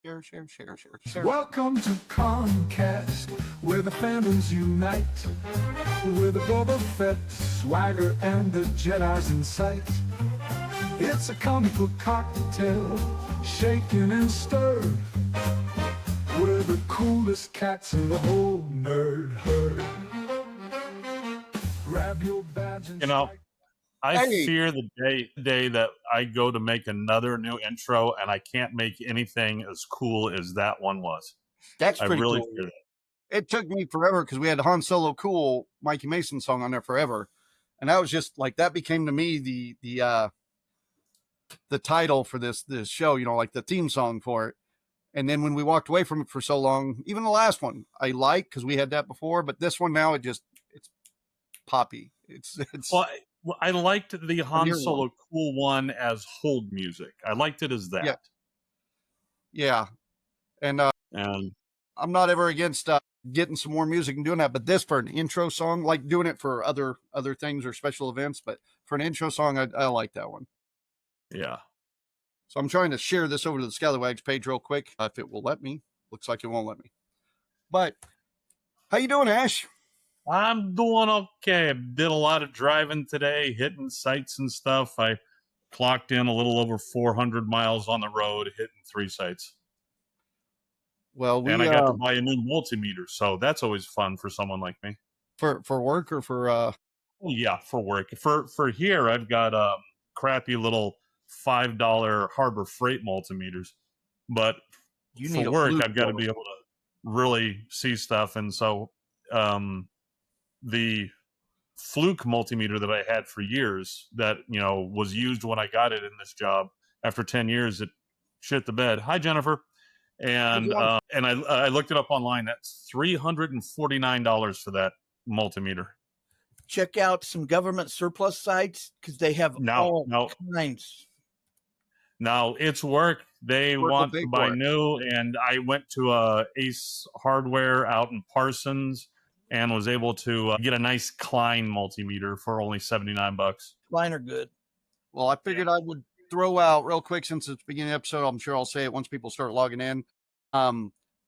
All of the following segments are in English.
Share. Welcome to ConCast, where the fandoms unite. With the Boba Fett swagger and the Jedi's in sight. It's a comic book cocktail, shaken and stirred. We're the coolest cats in the whole nerd herd. Grab your badge and strike. I fear the day that I go to make another new intro and I can't make anything as cool as that one was. That's pretty really cool. fear that. It took me forever because we had Han Solo Cool Mikey Mason song on there forever, and that was just like that became to me the title for this show. You know, like the theme song for it. And then when we walked away from it for so long, even the last one I like because we had that before, but this one now it's poppy. It's well, I liked the Han Solo Cool one as hold music. I liked it as that. Yeah. And I'm not ever against getting some more music and doing that, but this for an intro song, like doing it for other things or special events, but for an intro song, I like that one. Yeah. So I'm trying to share this over to the Scallywags page real quick, if it will let me. Looks like it won't let me. But how you doing, Ash? I'm doing okay. I did a lot of driving today, hitting sites and stuff. I clocked in a little over 400 miles on the road, hitting 3 sites. Well, and I got to buy a new multimeter, so that's always fun for someone like me. For work or for Oh yeah, for work. For here, I've got crappy little $5 Harbor Freight multimeters, but for work, I've got to be able to really see stuff, and so the Fluke multimeter that I had for years that, was used when I got it in this job. After 10 years, it shit the bed. Hi, Jennifer. And I looked it up online. That's $349 for that multimeter. Check out some government surplus sites because they have all kinds. Now it's work. They want to buy new, and I went to Ace Hardware out in Parsons and was able to get a nice Klein multimeter for only $79. Klein are good. Well, I figured I would throw out real quick since it's the beginning of the episode. I'm sure I'll say it once people start logging in.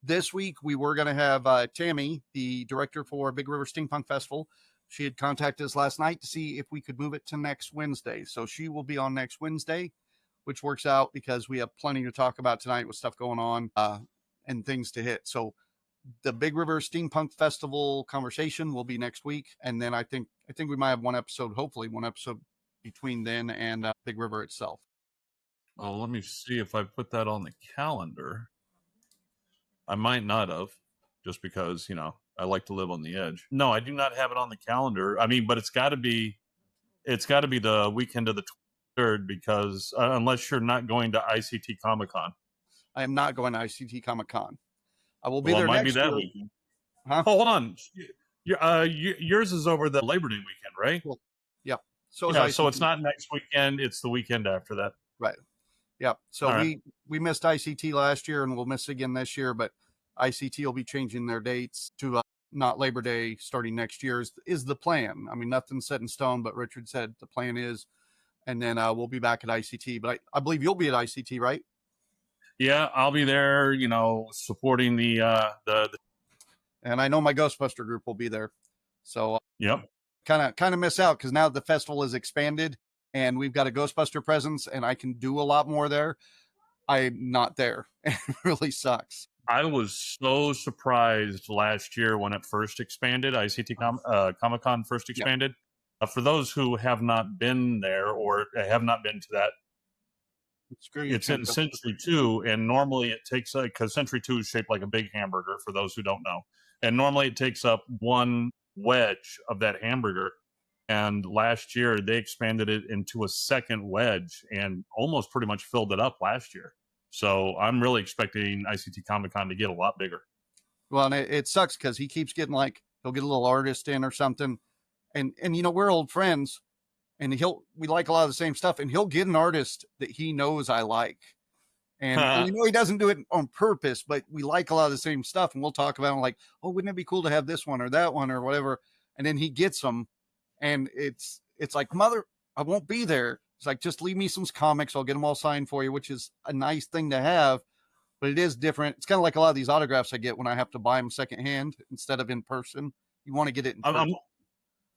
This week we were going to have Tammy, the director for Big River Steampunk Festival. She had contacted us last night to see if we could move it to next Wednesday. So she will be on next Wednesday, which works out because we have plenty to talk about tonight with stuff going on and things to hit. So the Big River Steampunk Festival conversation will be next week. And then I think we might have hopefully one episode between then and Big River itself. Oh, let me see if I put that on the calendar. I might not have, just because, I like to live on the edge. No, I do not have it on the calendar. I mean, but it's got to be the weekend of the 23rd because unless you're not going to ICT Comic-Con. I am not going to ICT Comic-Con. I will be there next year. Weekend. Huh? Oh, hold on. Yours is over the Labor Day weekend, right? Well, yeah. So it's not next weekend. It's the weekend after that. Right. Yeah. So we missed ICT last year and we'll miss again this year, but ICT will be changing their dates to not Labor Day starting next year is the plan. I mean, nothing's set in stone, but Richard said the plan is, and then we'll be back at ICT. But I believe you'll be at ICT, right? Yeah, I'll be there, supporting the and I know my Ghostbuster group will be there. So yep. Kind of miss out because now the festival is expanded and we've got a Ghostbuster presence and I can do a lot more there. I'm not there. It really sucks. I was so surprised last year when it first expanded, ICT Comic-Con first expanded. Yep. For those who have not been there or have not been to that, it's in Century 2, and normally it takes because Century 2 is shaped like a big hamburger, for those who don't know. And normally it takes up one wedge of that hamburger. And last year they expanded it into a second wedge and almost pretty much filled it up last year. So I'm really expecting ICT Comic-Con to get a lot bigger. Well, and it sucks because he keeps getting he'll get a little artist in or something. And we're old friends. And we like a lot of the same stuff, and he'll get an artist that he knows I like. And he doesn't do it on purpose, but we like a lot of the same stuff. And we'll talk about it oh, wouldn't it be cool to have this one or that one or whatever? And then he gets them. And it's like, mother, I won't be there. It's like, just leave me some comics. I'll get them all signed for you, which is a nice thing to have. but it is different. It's kind of like a lot of these autographs I get when I have to buy them secondhand instead of in person. You want to get it in person.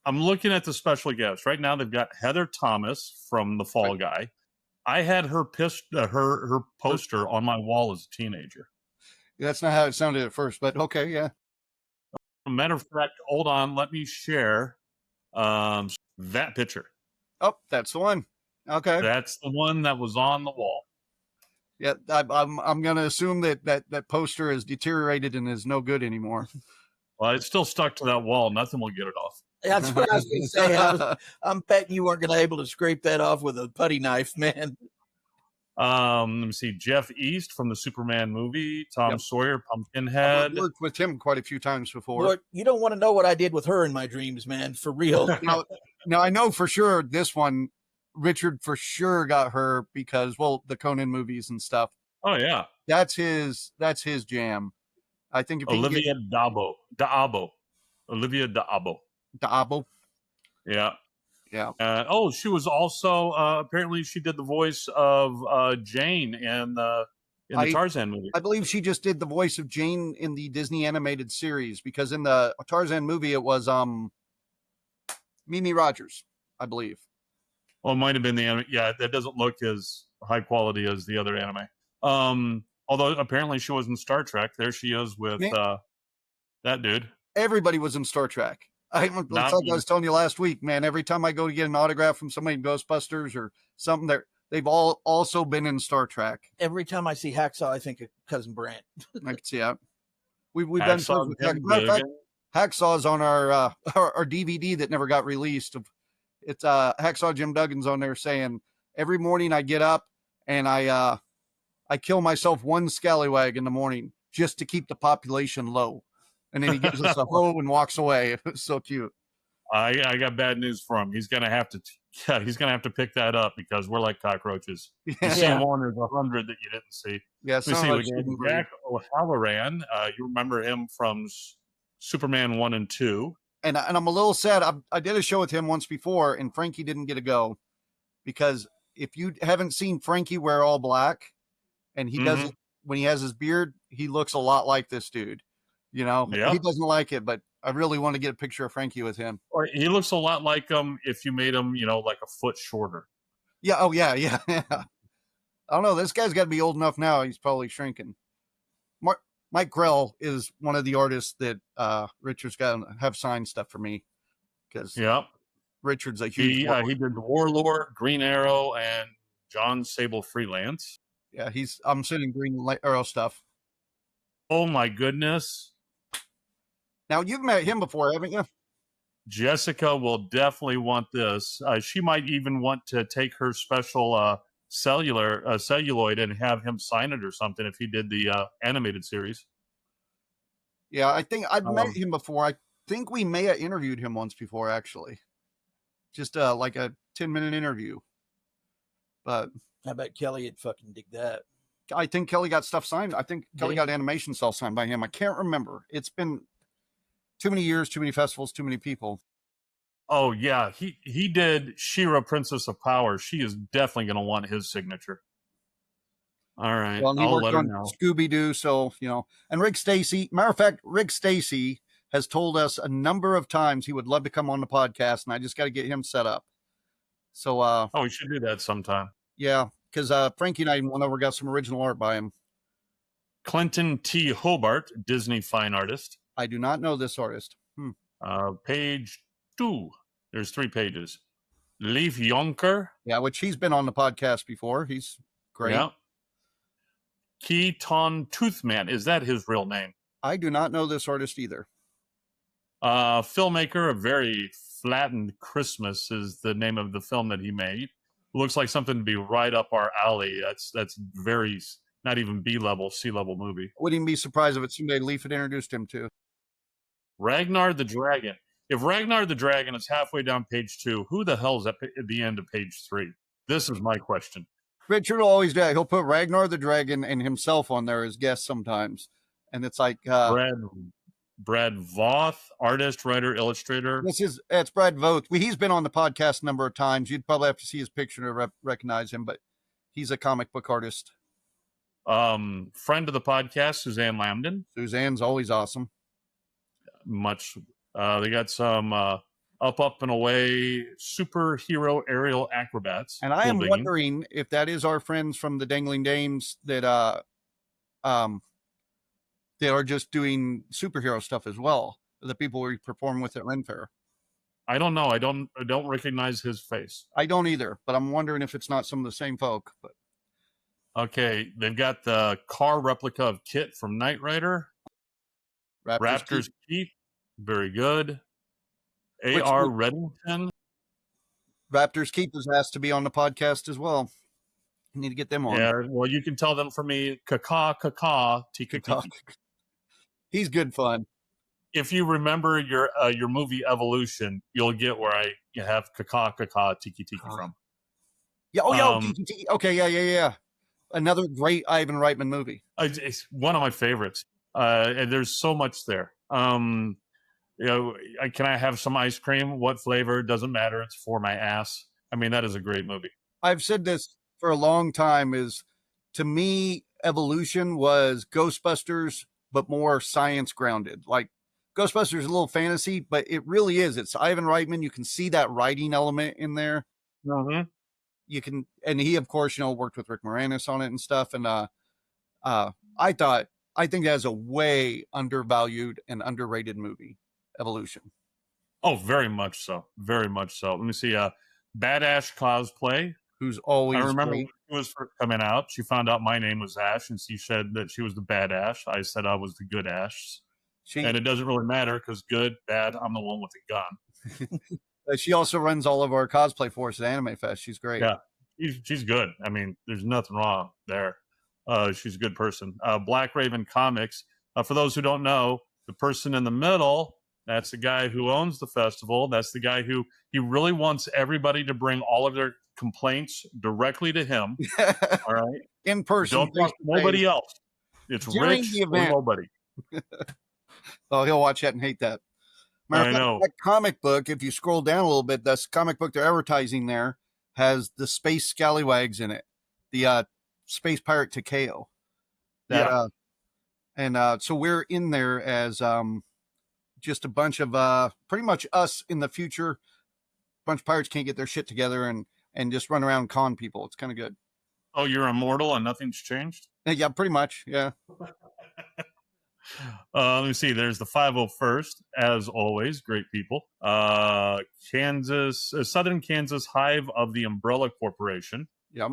I'm looking at the special guests right now. They've got Heather Thomas from The Fall Guy. I had her poster on my wall as a teenager. That's not how it sounded at first, but okay, yeah. Matter of fact, hold on, let me share that picture. Oh, that's the one. Okay, that's the one that was on the wall. Yeah, I'm going to assume that poster is deteriorated and is no good anymore. Well, it's still stuck to that wall. Nothing will get it off. That's what I was going to say. I'm betting you weren't going to be able to scrape that off with a putty knife, man. Let me see. Jeff East from the Superman movie. Tom Sawyer, Pumpkinhead. I've worked with him quite a few times before. Lord, you don't want to know what I did with her in my dreams, man. For real. Now I know for sure this one, Richard for sure got her because, well, the Conan movies and stuff. Oh yeah, that's his jam. I think if Olivia D'Abo. Olivia D'Abo. Yeah. Yeah. She was also apparently she did the voice of Jane in the Tarzan movie. I believe she just did the voice of Jane in the Disney animated series because in the Tarzan movie it was Mimi Rogers, I believe. Well, it might have been the anime. Yeah, that doesn't look as high quality as the other anime. Although apparently she was in Star Trek. There she is with that dude. Everybody was in Star Trek. I was telling you last week, man, every time I go to get an autograph from somebody in Ghostbusters or something, they've all also been in Star Trek. Every time I see Hacksaw, I think of Cousin Brant. I can see that. We've been friends with Hacksaw. Hacksaw's on our DVD that never got released. It's Hacksaw Jim Duggan's on there saying, every morning I get up and I kill myself one scallywag in the morning just to keep the population low. And then he gives us a hoe and walks away. It's so cute. I got bad news for him. He's gonna have to pick that up because we're like cockroaches. You see one, there's 100 that you didn't see. Yeah, we see Jack O'Halloran. You remember him from Superman 1 and 2. And I'm a little sad. I did a show with him once before, and Frankie didn't get a go because if you haven't seen Frankie wear all black, and he does when he has his beard, he looks a lot like this dude. You know, he doesn't like it, but I really want to get a picture of Frankie with him. Or he looks a lot like him if you made him, like a foot shorter. Yeah. Oh, yeah. I don't know. This guy's got to be old enough now. He's probably shrinking. Mike Grell is one of the artists that Richard's got to have signed stuff for me because Richard's a huge. He did the Warlord, Green Arrow, and John Sable Freelance. Yeah, I'm sending Green Arrow stuff. Oh my goodness. Now, you've met him before, haven't you? Jessica will definitely want this. She might even want to take her special celluloid and have him sign it or something if he did the animated series. Yeah, I think I've met him before. I think we may have interviewed him once before, actually. Just like a 10-minute interview. But I bet Kelly would fucking dig that. I think Kelly got stuff signed. I think Kelly got animation stuff signed by him. I can't remember. It's been too many years, too many festivals, too many people. Oh yeah, he did She-Ra, Princess of Power. She is definitely going to want his signature. All right, well, I'll let her know. Scooby-Doo, so and Rick Stacy. Matter of fact, Rick Stacy has told us a number of times he would love to come on the podcast, and I just got to get him set up. So, we should do that sometime. Yeah, because Frankie and I went over, got some original art by him. Clinton T. Hobart, Disney fine artist. I do not know this artist. Page 2. There's 3 pages. Leif Jonker. Yeah, which he's been on the podcast before. He's great. Yeah. Keaton Toothman. Is that his real name? I do not know this artist either. Filmmaker, A Very Flattened Christmas is the name of the film that he made. Looks like something to be right up our alley. That's very, not even B-level, C-level movie. Wouldn't even be surprised if it's somebody Leif had introduced him to. Ragnar the Dragon. If Ragnar the Dragon is halfway down page 2, who the hell is at the end of page 3? This is my question. Richard will always do that. He'll put Ragnar the Dragon and himself on there as guests sometimes. And it's like... Brad Voth, artist, writer, illustrator. It's Brad Voth. He's been on the podcast a number of times. You'd probably have to see his picture to recognize him, but he's a comic book artist. Friend of the podcast, Suzanne Lambden. Suzanne's always awesome. They got some up and away superhero aerial acrobats. And I am wondering if that is our friends from the Dangling Dames that they are just doing superhero stuff as well. The people we perform with at Ren Fair. I don't know. I don't recognize his face. I don't either, but I'm wondering if it's not some of the same folk. But okay, they've got the car replica of Kit from Knight Rider. Raptors Keep. Very good. A.R. Reddington. Raptors Keep is asked to be on the podcast as well. You need to get them on. Yeah, well, you can tell them for me, kaka, tiki. He's good fun. If you remember your movie Evolution, you'll get where I have kaka, tiki from. Yeah, tiki. Okay, yeah. Another great Ivan Reitman movie. It's one of my favorites. And there's so much there. Can I have some ice cream? What flavor? Doesn't matter. It's for my ass. I mean, that is a great movie. I've said this for a long time is, to me, Evolution was Ghostbusters, but more science grounded. Like Ghostbusters is a little fantasy, but it really is. It's Ivan Reitman. You can see that writing element in there. Mm-hmm. You can, and he, of course, worked with Rick Moranis on it and stuff. And I think that's a way undervalued and underrated movie, Evolution. Oh, very much so. Very much so. Let me see. Bad Ash Cosplay. Who's always I remember great. when she was first coming out, she found out my name was Ash, and she said that she was the bad Ash. I said I was the good Ash. And it doesn't really matter because good, bad, I'm the one with the gun. She also runs all of our cosplay for us at Anime Fest. She's great. Yeah, she's good. I mean, there's nothing wrong there. She's a good person. Black Raven Comics. For those who don't know, the person in the middle, that's the guy who owns the festival. That's the guy who he really wants everybody to bring all of their complaints directly to him. All right, in person. Don't talk to nobody else. It's during Rich the event. or nobody. Oh, he'll watch that and hate that. I know. That comic book, if you scroll down a little bit, this comic book they're advertising there has the space scallywags in it. The space pirate Takeo. So we're in there as just a bunch of pretty much us in the future. A bunch of pirates can't get their shit together and just run around and con people. It's kind of good. Oh, you're immortal and nothing's changed? Yeah, pretty much. Yeah. Let me see. There's the 501st, as always. Great people. Southern Kansas Hive of the Umbrella Corporation. Yep.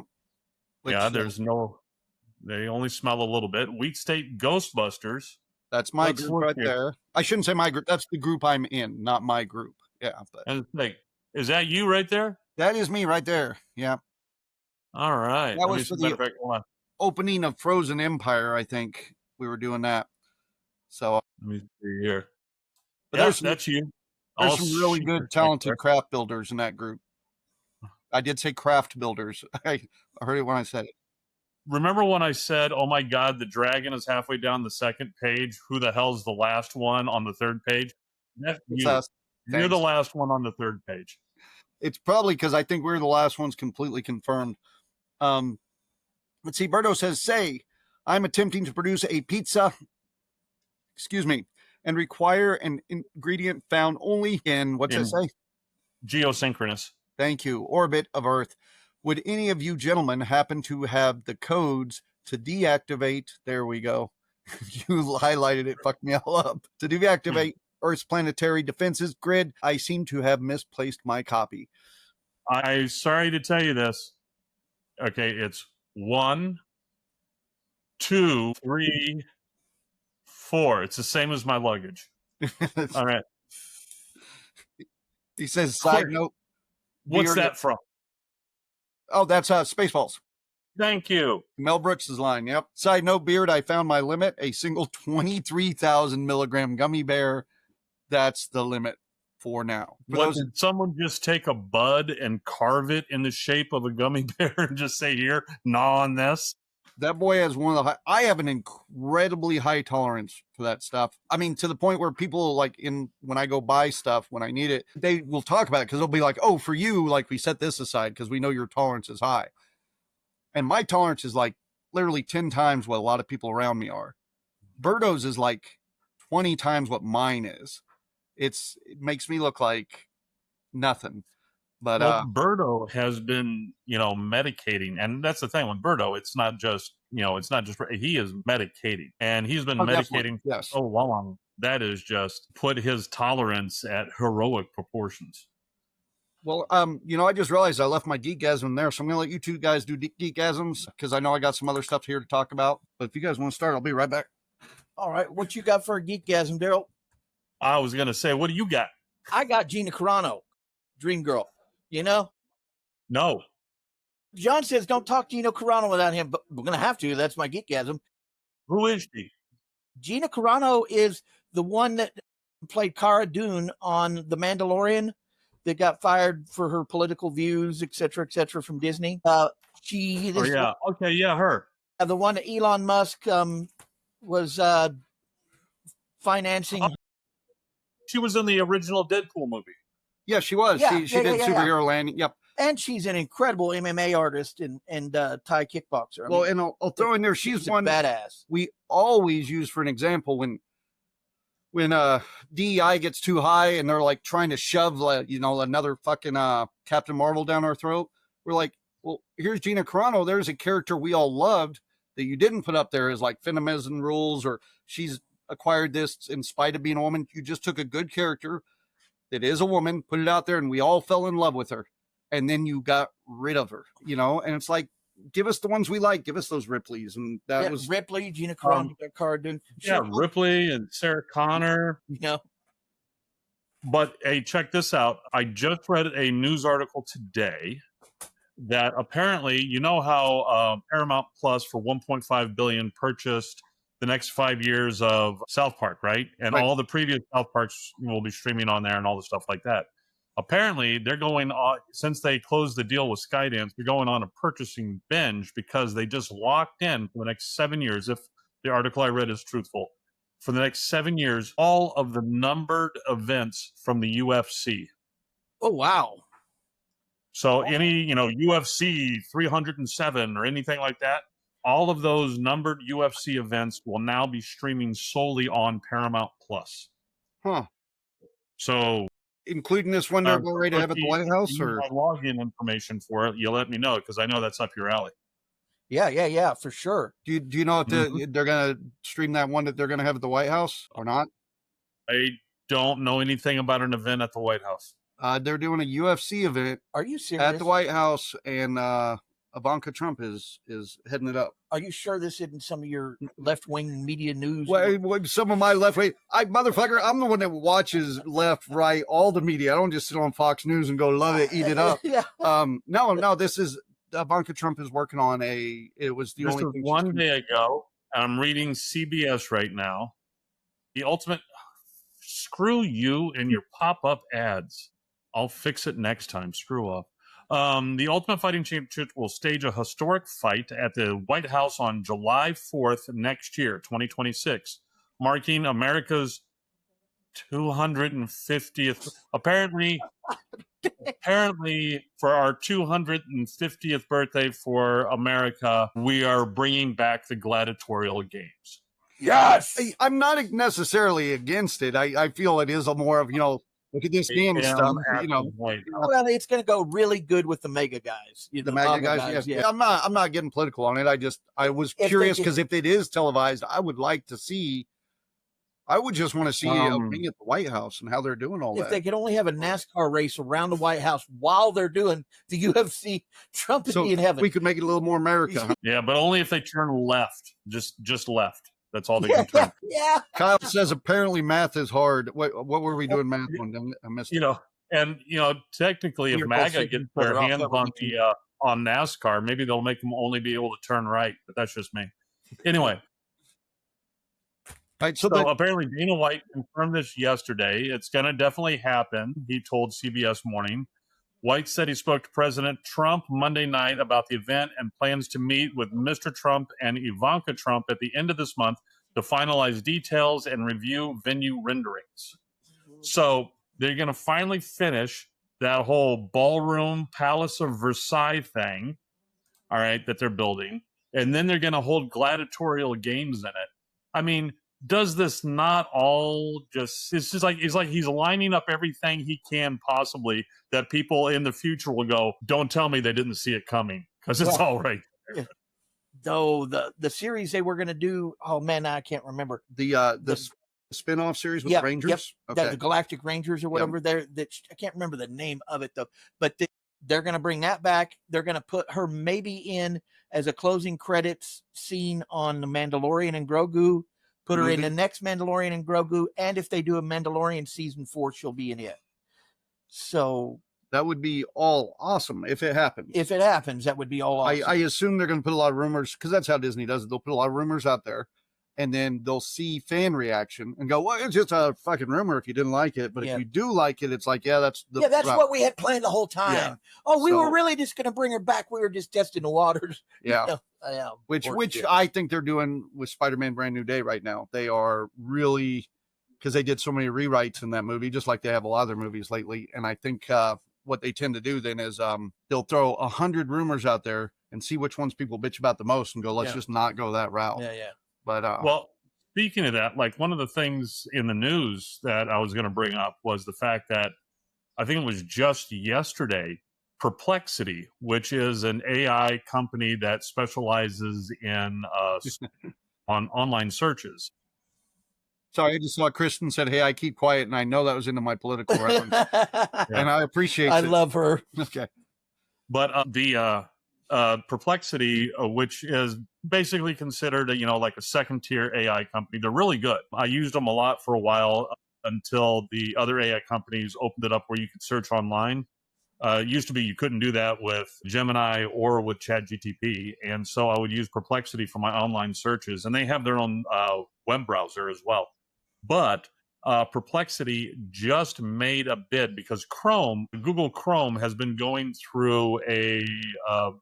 They only smell a little bit. Wheat State Ghostbusters. That's my group right there. I shouldn't say my group. That's the group I'm in, not my group. Yeah. And is that you right there? That is me right there. Yeah. All right. That was for the opening of Frozen Empire, I think. We were doing that. So let me see here. But that's you. There's some really good, talented craft builders in that group. I did say craft builders. I heard it when I said it. Remember when I said, oh my God, the dragon is halfway down the second page. Who the hell's the last one on the third page? That's you. You're the last one on the third page. It's probably because I think we're the last ones completely confirmed. Let's see. Berto says, I'm attempting to produce a pizza, and require an ingredient found only in, what's it say? Geosynchronous. Thank you. Orbit of Earth. Would any of you gentlemen happen to have the codes to deactivate? There we go. You highlighted it, fucked me all up. To deactivate Earth's planetary defenses grid, I seem to have misplaced my copy. I'm sorry to tell you this. Okay, it's 1, 2, 3, 4. It's the same as my luggage. All right. He says, side note. What's that from? Oh, that's Spaceballs. Thank you. Mel Brooks' line, yep. Side note, Beard, I found my limit, a single 23,000 milligram gummy bear. That's the limit for now. Did someone just take a bud and carve it in the shape of a gummy bear and just say, here, gnaw on this? That boy has I have an incredibly high tolerance for that stuff. I mean, to the point where people when I go buy stuff, when I need it, they will talk about it because they'll be like, oh, for you, we set this aside because we know your tolerance is high. And my tolerance is literally 10 times what a lot of people around me are. Birdo's is like 20 times what mine is. It makes me look like nothing. But Birdo has been, medicating, and that's the thing with Birdo. It's not just, he is medicating, and he's been medicating for so long that is just put his tolerance at heroic proportions. Well, I just realized I left my geekgasm there, so I'm gonna let you two guys do geekgasms because I know I got some other stuff here to talk about. But if you guys want to start, I'll be right back. All right, what you got for a geekgasm, Daryl? I was gonna say, what do you got? I got Gina Carano, Dream Girl. No. John says don't talk Gina Carano without him, but we're gonna have to. That's my geekgasm. Who is she? Gina Carano is the one that played Cara Dune on The Mandalorian, that got fired for her political views, et cetera, from Disney. She. Oh yeah. Okay. Yeah, her. The one that Elon Musk was financing. She was in the original Deadpool movie. Yeah, she was. She did Superhero Landing. Yep. And she's an incredible MMA artist and Thai kickboxer. And I'll throw in there, she's one badass. We always use for an example when DEI gets too high and they're like trying to shove another fucking Captain Marvel down our throat. We're like, well, here's Gina Carano. There's a character we all loved that you didn't put up there as like feminism rules, or she's acquired this in spite of being a woman. You just took a good character that is a woman, put it out there, and we all fell in love with her. And then you got rid of her, and it's like, give us the ones we like. Give us those Ripleys. And that was Ripley, Gina Carano, Cara Dune. Yeah, Ripley and Sarah Connor. But hey, check this out. I just read a news article today that apparently, how Paramount Plus for $1.5 billion purchased the next 5 years of South Park, right? And all the previous South Parks will be streaming on there and all the stuff like that. Apparently, they're going on, since they closed the deal with Skydance, they're going on a purchasing binge because they just locked in for the next 7 years, if the article I read is truthful, for the next 7 years, all of the numbered events from the UFC. Oh, wow. So any, UFC 307 or anything like that, all of those numbered UFC events will now be streaming solely on Paramount Plus. Huh. So, including this one they're ready to have at the White House, or login information for it, you let me know because I know that's up your alley. Yeah, for sure. Do you know if they're going to stream that one that they're going to have at the White House or not? I don't know anything about an event at the White House. They're doing a UFC event. Are you serious? At the White House, and Ivanka Trump is heading it up. Are you sure this isn't some of your left-wing media news? Well, some of my left-wing, I'm the one that watches left, right, all the media. I don't just sit on Fox News and go, love it, eat it up. Yeah. No, this is, Ivanka Trump is working on it was the only thing. One day ago, I'm reading CBS right now. The ultimate, screw you and your pop-up ads. I'll fix it next time. Screw up. The Ultimate Fighting Championship will stage a historic fight at the White House on July 4th next year, 2026, marking America's 250th. Apparently, for our 250th birthday for America, we are bringing back the gladiatorial games. Yes! I'm not necessarily against it. I feel it is a more of, look at this game stuff. Well, it's going to go really good with the mega guys. The mega guys, yeah. I'm not getting political on it. I was curious because if it is televised, I would like to see. I would just want to see being at the White House and how they're doing all that. If they could only have a NASCAR race around the White House while they're doing the UFC, Trump would be in heaven. We could make it a little more America. Yeah, but only if they turn left. Just left. That's all they can turn. Yeah. Kyle says apparently math is hard. What were we doing math on? I missed it. And technically, if MAGA gets their hands on NASCAR, maybe they'll make them only be able to turn right. But that's just me. Anyway. Right, so apparently Dana White confirmed this yesterday. It's going to definitely happen, he told CBS Morning. White said he spoke to President Trump Monday night about the event and plans to meet with Mr. Trump and Ivanka Trump at the end of this month to finalize details and review venue renderings. So they're going to finally finish that whole ballroom Palace of Versailles thing, all right, that they're building. and then they're going to hold gladiatorial games in it. I mean, does this not all just, it's like he's lining up everything he can possibly that people in the future will go, don't tell me they didn't see it coming, because it's all right there. Yeah. Though the series they were going to do, oh man, I can't remember the spin-off series with Rangers. The Galactic Rangers or whatever. I can't remember the name of it though, but they're going to bring that back. They're going to put her maybe in as a closing credits scene on the Mandalorian and Grogu. Put her in the next Mandalorian and Grogu, and if they do a Mandalorian season 4, she'll be in it. So that would be all awesome if it happens. If it happens, that would be all awesome. I assume they're going to put a lot of rumors, because that's how Disney does it. They'll put a lot of rumors out there, and then they'll see fan reaction and go, well, it's just a fucking rumor if you didn't like it. But if you do like it, it's like, that's what we had planned the whole time. Yeah. Oh, we were really just going to bring her back. We were just testing the waters. Yeah. Which I think they're doing with Spider-Man Brand New Day right now. They are really, because they did so many rewrites in that movie, just like they have a lot of their movies lately. And I think what they tend to do then is they'll throw 100 rumors out there and see which ones people bitch about the most and go, let's just not go that route. Yeah. But well, speaking of that, like one of the things in the news that I was going to bring up was the fact that I think it was just yesterday, Perplexity, which is an AI company that specializes in on online searches. Sorry, I just saw Kristen said, hey, I keep quiet, and I know that was into my political reference. And I appreciate it. I love her. Okay. But the Perplexity, which is basically considered like a second tier AI company, they're really good. I used them a lot for a while until the other AI companies opened it up where you could search online. It used to be you couldn't do that with Gemini or with ChatGPT, and so I would use Perplexity for my online searches, and they have their own web browser as well. But Perplexity just made a bid because Google Chrome has been going through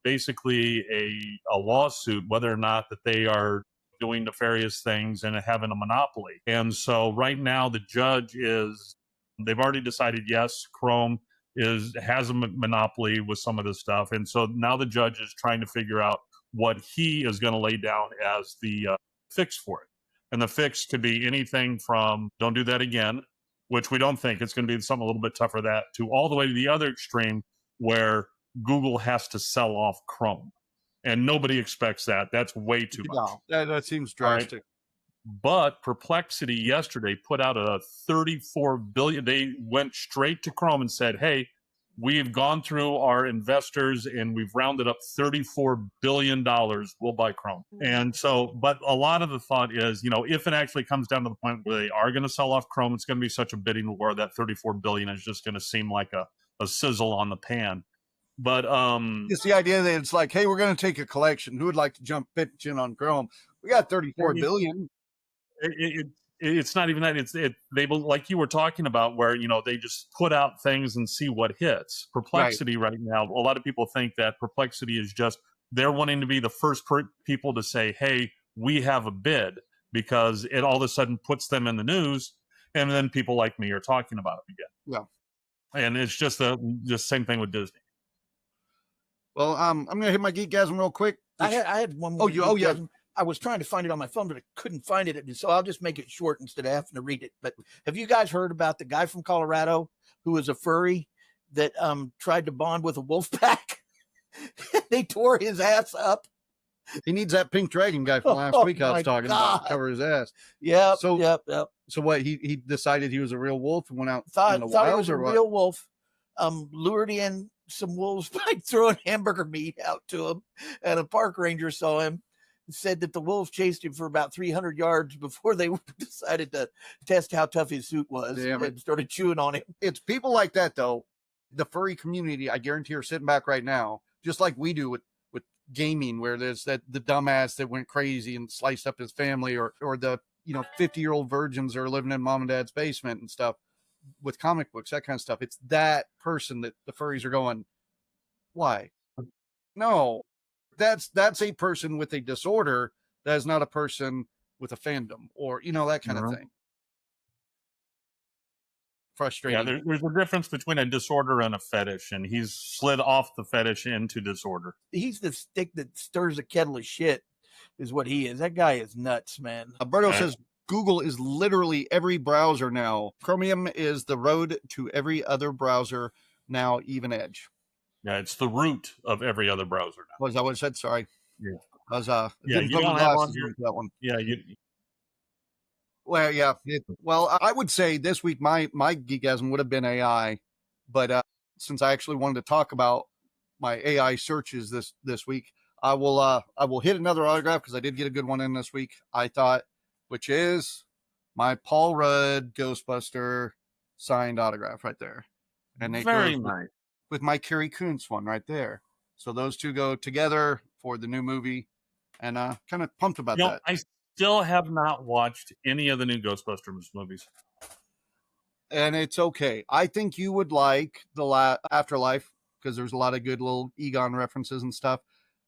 basically a lawsuit, whether or not that they are doing nefarious things and having a monopoly. And so right now the judge they've already decided, yes, Chrome has a monopoly with some of this stuff. And so now the judge is trying to figure out what he is going to lay down as the fix for it. And the fix could be anything from don't do that again, which we don't think. It's going to be something a little bit tougher than that, to all the way to the other extreme where Google has to sell off Chrome. And nobody expects that. That's way too much. No, that seems drastic. Right? But Perplexity yesterday put out a $34 billion. They went straight to Chrome and said, hey, we've gone through our investors and we've rounded up $34 billion. We'll buy Chrome. And so, but a lot of the thought is, if it actually comes down to the point where they are going to sell off Chrome, it's going to be such a bidding war that $34 billion is just going to seem like a sizzle on the pan. But it's the idea that it's like, hey, we're going to take a collection. Who would like to jump pitch in on Chrome? We got $34 billion. It's not even that. They, like you were talking about, where they just put out things and see what hits. Perplexity right now, a lot of people think that Perplexity is just they're wanting to be the first people to say, hey, we have a bid, because it all of a sudden puts them in the news, and then people like me are talking about it again. Yeah, and it's just the same thing with Disney. Well, I'm gonna hit my geekgasm real quick. I had one more. Oh yeah. I was trying to find it on my phone, but I couldn't find it. So I'll just make it short instead of having to read it. But have you guys heard about the guy from Colorado who was a furry that tried to bond with a wolf pack? They tore his ass up. He needs that pink dragon guy from last week I was talking about, cover his ass. Yeah. Yep. So what, he decided he was a real wolf and went out thought in the he wild, was a real wolf, lured in some wolves by throwing hamburger meat out to him, and a park ranger saw him. Said that the wolves chased him for about 300 yards before they decided to test how tough his suit was. And started chewing on him. It's people like that, though. The furry community, I guarantee, are sitting back right now, just like we do with gaming, where there's the dumbass that went crazy and sliced up his family, or the 50-year-old virgins are living in mom and dad's basement and stuff with comic books, that kind of stuff. It's that person that the furries are going, why? No. That's a person with a disorder. That is not a person with a fandom, or that kind of thing. frustrating. there's a difference between a disorder and a fetish, and he's slid off the fetish into disorder. He's the stick that stirs a kettle of shit, is what he is. That guy is nuts, man. Alberto says Google is literally every browser now. Chromium is the road to every other browser now, even Edge. Yeah, it's the root of every other browser now. Was that what I said? Sorry. Yeah. I was, Yeah, didn't you put my don't have glasses on your- on for that one. Yeah, Well, yeah. Well, I would say this week my geekasm would have been AI, but since I actually wanted to talk about my AI searches this week, I will hit another autograph because I did get a good one in this week. I thought, which is my Paul Rudd Ghostbuster signed autograph right there, and it very goes nice. with my Carrie Coons one right there. So those two go together for the new movie, and kind of pumped about that. I still have not watched any of the new Ghostbusters movies. And it's okay. I think you would like the Afterlife because there's a lot of good little Egon references and stuff.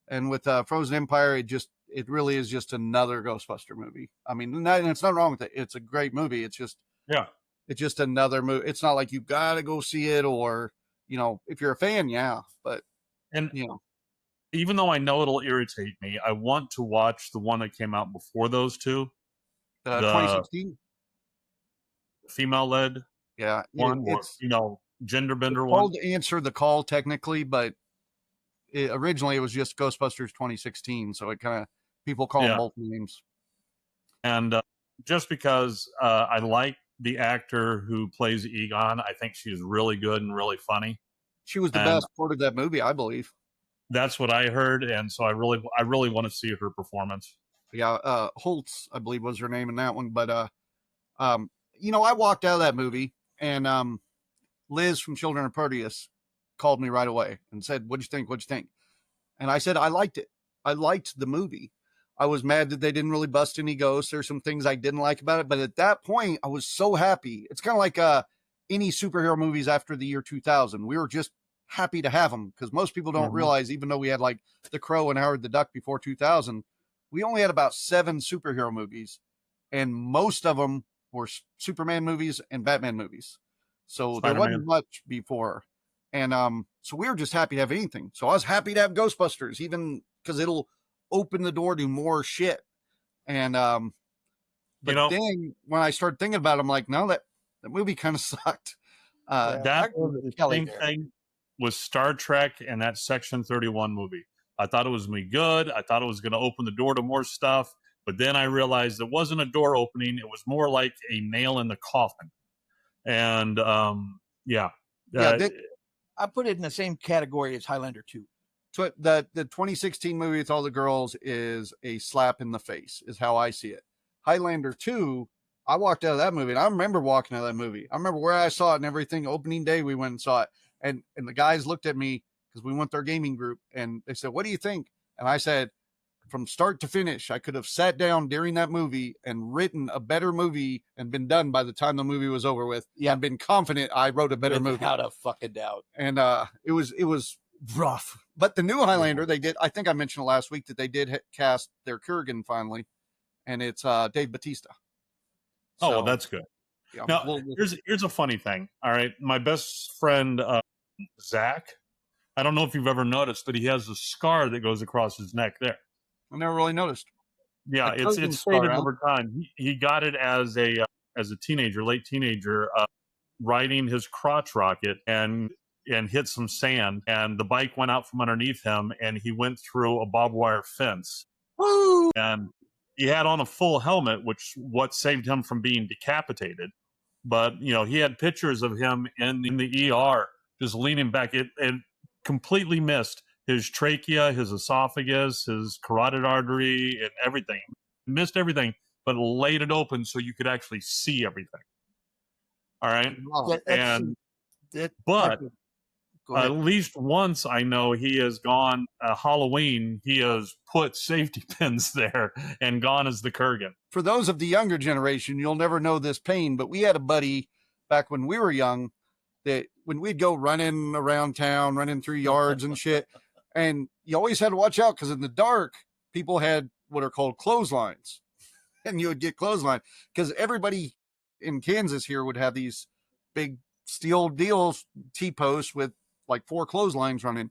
And with Frozen Empire, it really is just another Ghostbuster movie. I mean, it's not wrong with it. It's a great movie. It's just it's just another movie. It's not like you got to go see it, or if you're a fan, yeah. But even though I know it'll irritate me, I want to watch the one that came out before those two. The 2016 female-led one, it's gender bender one. Called Answer the Call technically, but originally it was just Ghostbusters 2016, so it kind of people call them both names. And just because I like the actor who plays Egon, I think she's really good and really funny. She was the best part of that movie, I believe. That's what I heard, and so I really want to see her performance. Yeah, Holtz, I believe, was her name in that one. But I walked out of that movie, and Liz from Children of Proteus called me right away and said, "What'd you think? What'd you think?" And I said, "I liked it. I liked the movie. I was mad that they didn't really bust any ghosts. There's some things I didn't like about it, but at that point, I was so happy. It's kind of like any superhero movies after the year 2000. We were just happy to have them because most people don't realize, even though we had like The Crow and Howard the Duck before 2000, we only had about 7 superhero movies, and most of them were Superman movies and Batman movies. So Spider-Man. There wasn't much before. And so we were just happy to have anything. So I was happy to have Ghostbusters, even because it'll open the door to more shit. And but then when I started thinking about it, I'm like, no, that movie kind of sucked. That was the same thing with Star Trek and that Section 31 movie. I thought it was going to be good. I thought it was going to open the door to more stuff. But then I realized it wasn't a door opening. It was more like a nail in the coffin. And I put it in the same category as Highlander 2. So the 2016 movie with all the girls is a slap in the face, is how I see it. Highlander 2, I walked out of that movie, and I remember walking out of that movie. I remember where I saw it and everything. Opening day, we went and saw it. And the guys looked at me because we went to our gaming group, and they said, "What do you think?" And I said, from start to finish, I could have sat down during that movie and written a better movie and been done by the time the movie was over with. Yeah, I've been confident I wrote a better movie. Without a fucking doubt. And it was rough. But the new Highlander, they did, I think I mentioned it last week, that they did cast their Kurgan finally, and it's Dave Bautista. So, well, that's good. Yeah, now, here's a funny thing. All right, my best friend, Zach, I don't know if you've ever noticed, but he has a scar that goes across his neck there. I never really noticed. Yeah, it's faded over time. He got it as a teenager, late teenager, riding his crotch rocket and hit some sand, and the bike went out from underneath him, and he went through a barbed wire fence. Woo! And he had on a full helmet, which what saved him from being decapitated. But he had pictures of him in the ER just leaning back. It completely missed his trachea, his esophagus, his carotid artery, and everything. Missed everything, but laid it open so you could actually see everything. All right? But at least once I know he has gone, Halloween, he has put safety pins there and gone as the Kurgan. For those of the younger generation, you'll never know this pain, but we had a buddy back when we were young that when we'd go running around town, running through yards and shit, and you always had to watch out because in the dark, people had what are called clotheslines, and you would get clothesline because everybody in Kansas here would have these big steel deals T-posts with like 4 clotheslines running,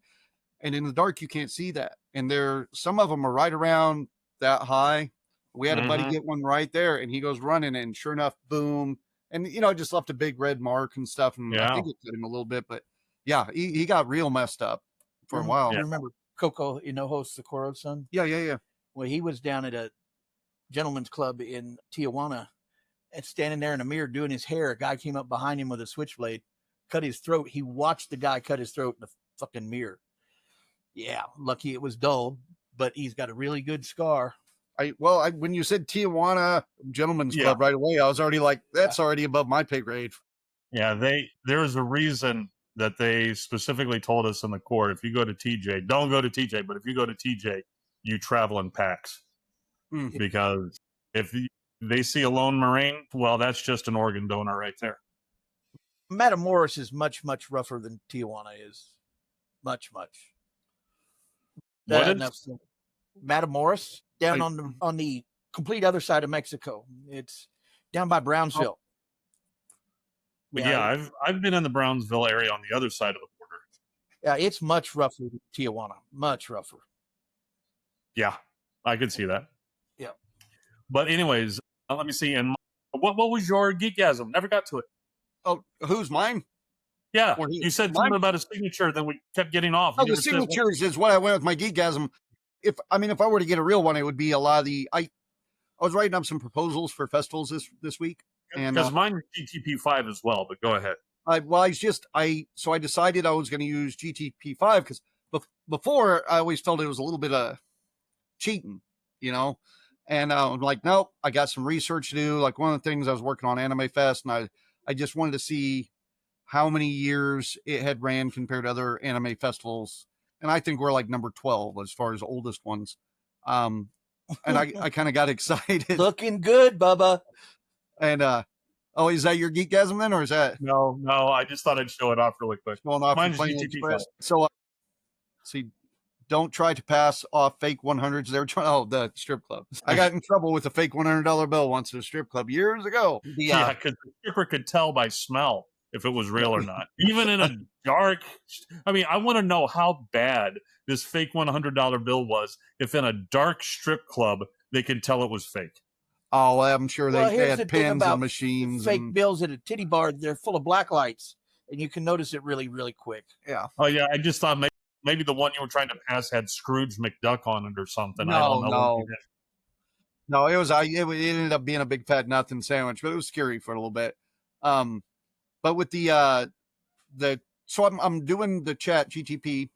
and in the dark you can't see that. And some of them are right around that high. We had a buddy get one right there, and he goes running, and sure enough, boom. And just left a big red mark and stuff, and I think it hit him a little bit, but yeah, he got real messed up for a while. You remember Coco Hinojo Socorro's son? Yeah. Well, he was down at a gentleman's club in Tijuana and standing there in a mirror doing his hair. A guy came up behind him with a switchblade, cut his throat. He watched the guy cut his throat in the fucking mirror. Yeah, lucky it was dull, but he's got a really good scar. When you said Tijuana Gentlemen's Club right away, I was already like, that's already above my pay grade. Yeah, there's a reason that they specifically told us in the court, if you go to TJ, don't go to TJ, but if you go to TJ, you travel in packs. Because if they see a lone Marine, well, that's just an organ donor right there. Matamoros is much, much rougher than Tijuana is. Much. What is? Matamoros, down on the complete other side of Mexico. It's down by Brownsville. Yeah, I've been in the Brownsville area on the other side of the border. Yeah, it's much rougher than Tijuana. Much rougher. Yeah, I could see that. Yeah. But anyways, let me see. And what was your geekasm? Never got to it. Oh, who's mine? Yeah, you said something about a signature, then we kept getting off. Oh, the signatures is what I went with my geekasm. If I were to get a real one, it would be a lot of the. I was writing up some proposals for festivals this week, and because mine was GTP5 as well. But go ahead. So I decided I was going to use GTP5 because before I always felt it was a little bit of cheating, and I'm like, nope, I got some research to do. Like one of the things I was working on Anime Fest, and I just wanted to see how many years it had ran compared to other anime festivals. And I think we're like number 12 as far as oldest ones. And I kind of got excited. Looking good, Bubba. And, is that your geekasm then, or is that? No, I just thought I'd show it off really quick. Mine's GTP. So, see, don't try to pass off fake 100s. They were trying, the strip club. I got in trouble with a fake $100 bill once at a strip club years ago. Yeah, because the stripper could tell by smell if it was real or not. Even in a dark, I want to know how bad this fake $100 bill was if in a dark strip club they could tell it was fake. Oh, I'm sure they had pens and machines. Fake bills at a titty bar, they're full of black lights, and you can notice it really, really quick. Yeah. Oh, yeah, I just thought maybe the one you were trying to pass had Scrooge McDuck on it or something. I don't know. No, it ended up being a big fat nothing sandwich, but it was scary for a little bit. But with so I'm doing the chat GTP,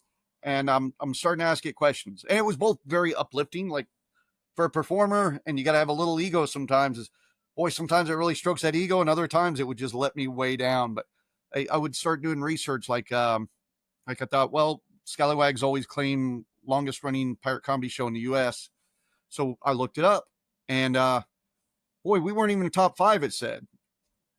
and I'm starting to ask it questions, and it was both very uplifting, like for a performer, and you got to have a little ego sometimes. Sometimes it really strokes that ego, and other times it would just let me way down. But I would start doing research, like I thought, well, Scallywags always claim longest running pirate comedy show in the U.S., so I looked it up, and we weren't even in the top 5. It said.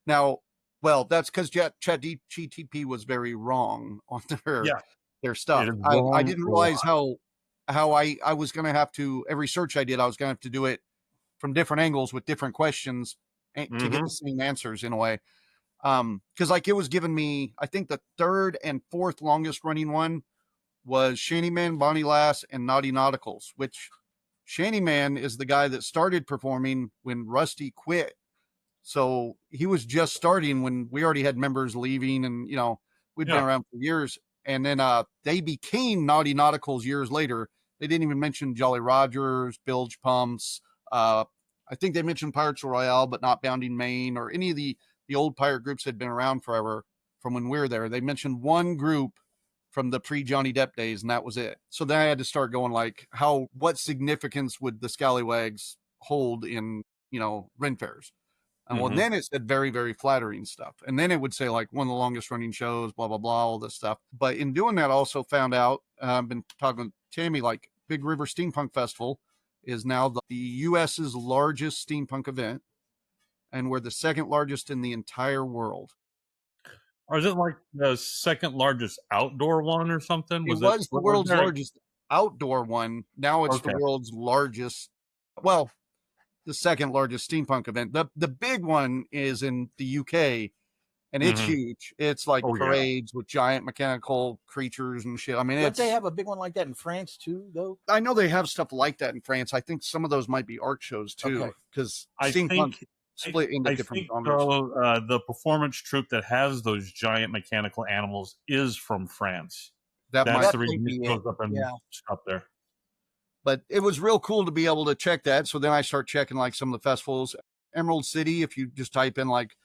Now, well, that's because ChatGTP was very wrong on their stuff. I didn't realize how I was going to have to, every search I did, I was going to have to do it from different angles with different questions to get the same answers in a way. Because like it was giving me, I think the 3rd and 4th longest running one was Shantyman, Bonnie Lass, and Naughty Nauticals, which Shantyman is the guy that started performing when Rusty quit. So he was just starting when we already had members leaving, and we'd been around for years. And then they became Naughty Nauticals years later. They didn't even mention Jolly Rogers, Bilge Pumps. I think they mentioned Pirates Royale, but not Bounding Maine or any of the old pirate groups that had been around forever from when we were there. They mentioned one group from the pre-Johnny Depp days, and that was it. So then I had to start going like, what significance would the Scallywags hold in Ren fairs? And well, then it said very, very flattering stuff. And then it would say like one of the longest running shows, blah, blah, blah, all this stuff. But in doing that, I also found out, I've been talking with Tammy, like Big River Steampunk Festival is now the U.S.'s largest steampunk event. And we're the 2nd largest in the entire world. Or is it like the 2nd largest outdoor one or something? It was the world's largest outdoor one. Now it's the world's largest, the 2nd largest steampunk event. The big one is in the UK, and it's huge. It's like Oh, yeah. parades with giant mechanical creatures and shit. I mean, Don't they have a big one like that in France too, though? I know they have stuff like that in France. I think some of those might be art shows too, Okay. because I steampunk think split into I different think genres. though, the performance troupe that has those giant mechanical animals is from France. That That's might the reason be it it. goes up and Yeah. up there. but it was real cool to be able to check that. So then I start checking like some of the festivals. Emerald City, if you just type in like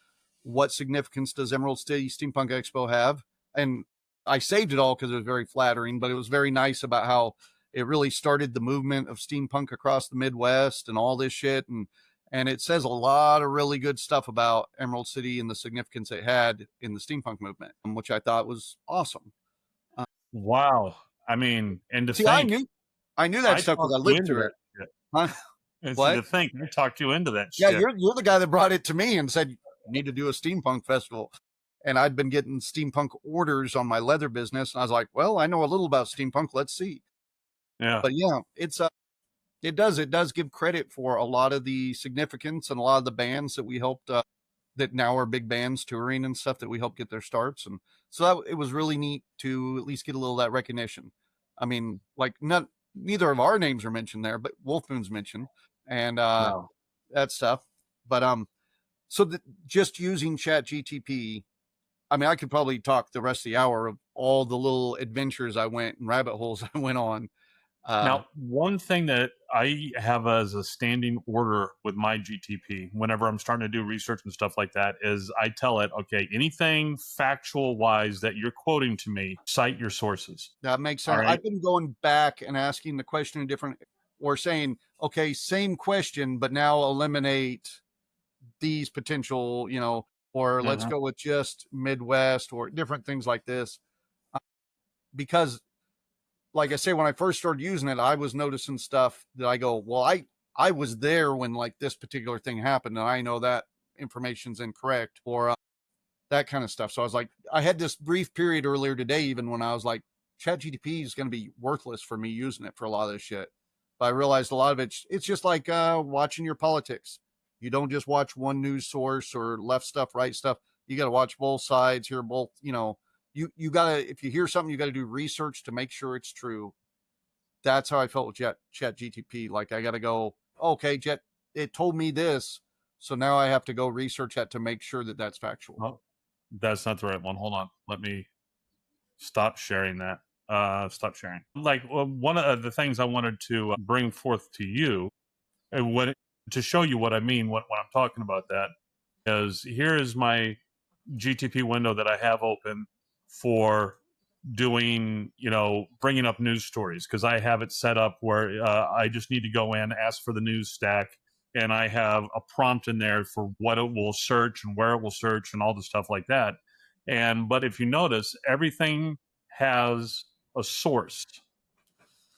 what significance does Emerald City Steampunk Expo have? And I saved it all because it was very flattering, but it was very nice about how it really started the movement of steampunk across the Midwest and all this shit. And it says a lot of really good stuff about Emerald City and the significance it had in the steampunk movement, which I thought was awesome. Wow. I mean, and to See, think I knew that I stuff because I talked you lived into through that it. shit. Huh? And What? to think I talked you into that Yeah, shit. you're the guy that brought it to me and said you need to do a steampunk festival. And I'd been getting steampunk orders on my leather business, and I was like, well, I know a little about steampunk. Let's see. Yeah. But yeah, it does give credit for a lot of the significance and a lot of the bands that we helped that now are big bands touring and stuff that we helped get their starts. And so it was really neat to at least get a little of that recognition. I mean, like neither of our names are mentioned there, but Wolfmoon's mentioned and Wow. that stuff. But so just using ChatGTP, I mean, I could probably talk the rest of the hour of all the little adventures I went and rabbit holes I went on. Now, one thing that I have as a standing order with my GTP, whenever I'm starting to do research and stuff like that, is I tell it, okay, anything factual wise that you're quoting to me, cite your sources. That makes All sense. right. I've been going back and asking the question in different, or saying, okay, same question, but now eliminate these potential, or let's go with just Midwest or different things like this. Because like I say, when I first started using it, I was noticing stuff that I go, well, I was there when like this particular thing happened, and I know that information's incorrect or that kind of stuff. So I was like, I had this brief period earlier today, even when I was like, ChatGPT is going to be worthless for me using it for a lot of this shit. But I realized a lot of it's just like watching your politics. You don't just watch one news source or left stuff, right stuff. You got to watch both sides, hear both, you gotta, if you hear something, you gotta do research to make sure it's true. That's how I felt with Chat GTP. Like I gotta go, okay, it told me this, so now I have to go research that to make sure that that's factual. Oh, that's not the right one. Hold on. Let me stop sharing that. Stop sharing. Like one of the things I wanted to bring forth to you, and to show you what I mean when I'm talking about that, is here is my GTP window that I have open for doing, bringing up news stories, because I have it set up where I just need to go in, ask for the news stack, and I have a prompt in there for what it will search and where it will search and all the stuff like that. But if you notice, everything has a source.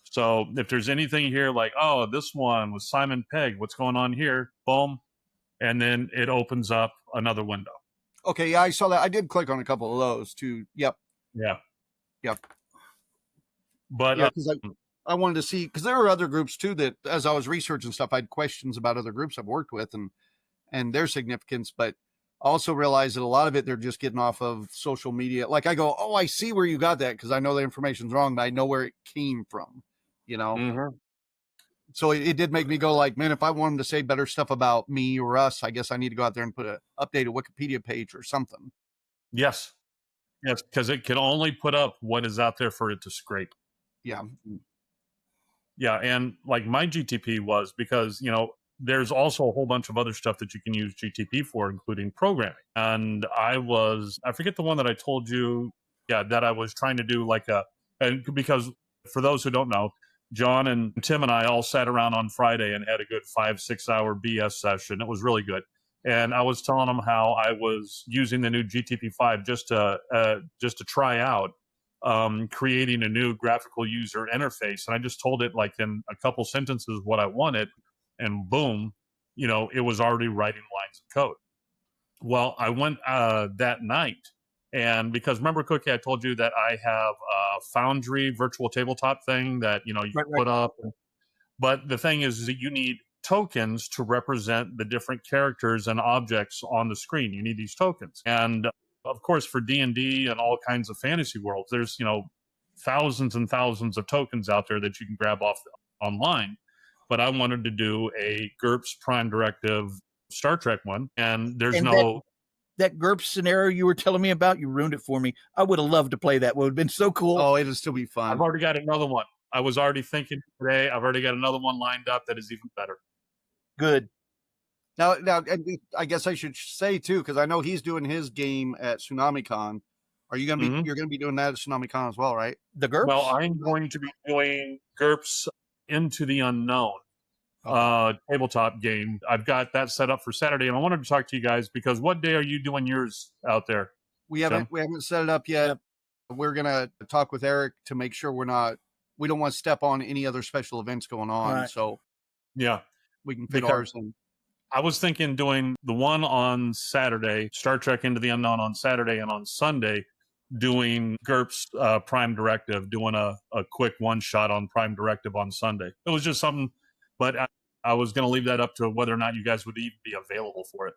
So if there's anything here like, oh, this one was Simon Pegg, what's going on here? Boom. And then it opens up another window. Okay, yeah, I saw that. I did click on a couple of those too. Yep. Yeah. Yep. But yeah, because I wanted to see, because there are other groups too that, as I was researching stuff, I had questions about other groups I've worked with and their significance. But I also realized that a lot of it they're just getting off of social media. Like I go, oh, I see where you got that, because I know the information's wrong, but I know where it came from. So it did make me go like, man, if I want them to say better stuff about me or us, I guess I need to go out there and put an updated Wikipedia page or something. Yes, because it can only put up what is out there for it to scrape. Yeah. And like my GTP was, because, there's also a whole bunch of other stuff that you can use GTP for, including programming. And I forget the one that I told you, that I was trying to do and because for those who don't know, John and Tim and I all sat around on Friday and had a good 5-6 hour BS session. It was really good. And I was telling them how I was using the new GTP5 just to try out creating a new graphical user interface. And I just told it like in a couple sentences what I wanted, and boom, it was already writing lines of code. Well, I went that night, and because remember, Cookie, I told you that I have a Foundry virtual tabletop thing that you put up. But the thing is that you need tokens to represent the different characters and objects on the screen. You need these tokens. And of course, for D&D and all kinds of fantasy worlds, there's, thousands and thousands of tokens out there that you can grab off online. But I wanted to do a GURPS Prime Directive Star Trek one, and there's that GURPS scenario you were telling me about, you ruined it for me. I would have loved to play that. Would have been so cool. Oh, it'll still be fun. I've already got another one. I was already thinking today. I've already got another one lined up that is even better. Good. Now, I guess I should say too, because I know he's doing his game at TsunamiCon. Are you gonna be? You're gonna be doing that at TsunamiCon as well, right? The GURPS. Well, I'm going to be doing GURPS Into the Unknown tabletop game. I've got that set up for Saturday, and I wanted to talk to you guys because what day are you doing yours out there? We haven't set it up yet. We're gonna talk with Eric to make sure we don't want to step on any other special events going on. Right. So yeah, we can fit ours in. I was thinking doing the one on Saturday, Star Trek Into the Unknown on Saturday, and on Sunday doing GURPS Prime Directive, doing a quick one shot on Prime Directive on Sunday. It was just something, but I was going to leave that up to whether or not you guys would even be available for it.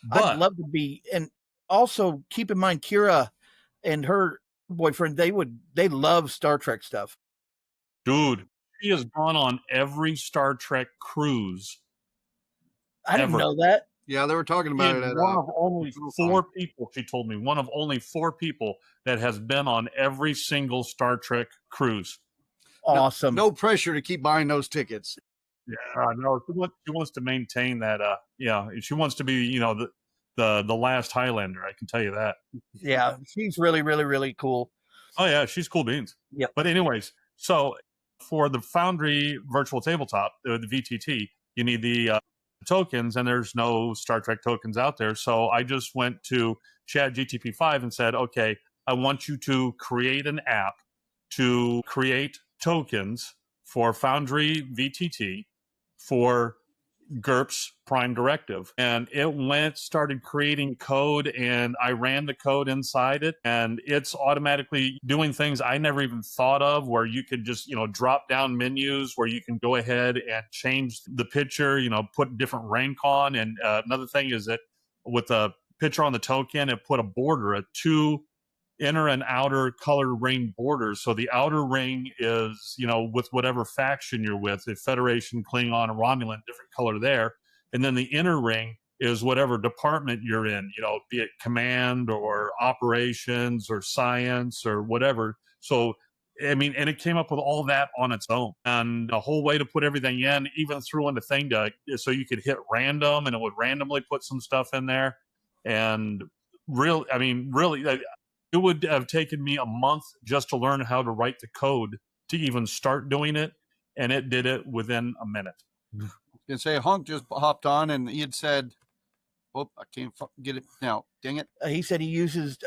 But I'd love to be, and also keep in mind Kira and her boyfriend, they love Star Trek stuff. Dude, she has gone on every Star Trek cruise. I didn't know that. Yeah, they were talking about it. One of only 4 people, she told me, one of only 4 people that has been on every single Star Trek cruise. Awesome. No pressure to keep buying those tickets. Yeah, no, she wants to maintain that. She wants to be, the last Highlander. I can tell you that. Yeah, she's really, really, really cool. Oh yeah, she's cool beans. Yeah. But anyways, so for the Foundry Virtual Tabletop, the VTT, you need the tokens, and there's no Star Trek tokens out there. So I just went to ChatGTP5 and said, okay, I want you to create an app to create tokens for Foundry VTT for GURPS Prime Directive. And it started creating code, and I ran the code inside it, and it's automatically doing things I never even thought of, where you could just, drop down menus where you can go ahead and change the picture, put different rank on. And another thing is that with the picture on the token, it put a border, a 2 inner and outer color ring borders. So the outer ring is, with whatever faction you're with, if Federation, Klingon, or Romulan, different color there. And then the inner ring is whatever department you're in, be it command or operations or science or whatever. So, and it came up with all that on its own, and a whole way to put everything in, even threw in the thing so you could hit random and it would randomly put some stuff in there. And really, it would have taken me a month just to learn how to write the code to even start doing it, and it did it within a minute. I was going to say, Hunk just hopped on, and he had said, I can't get it now. Dang it. He said he uses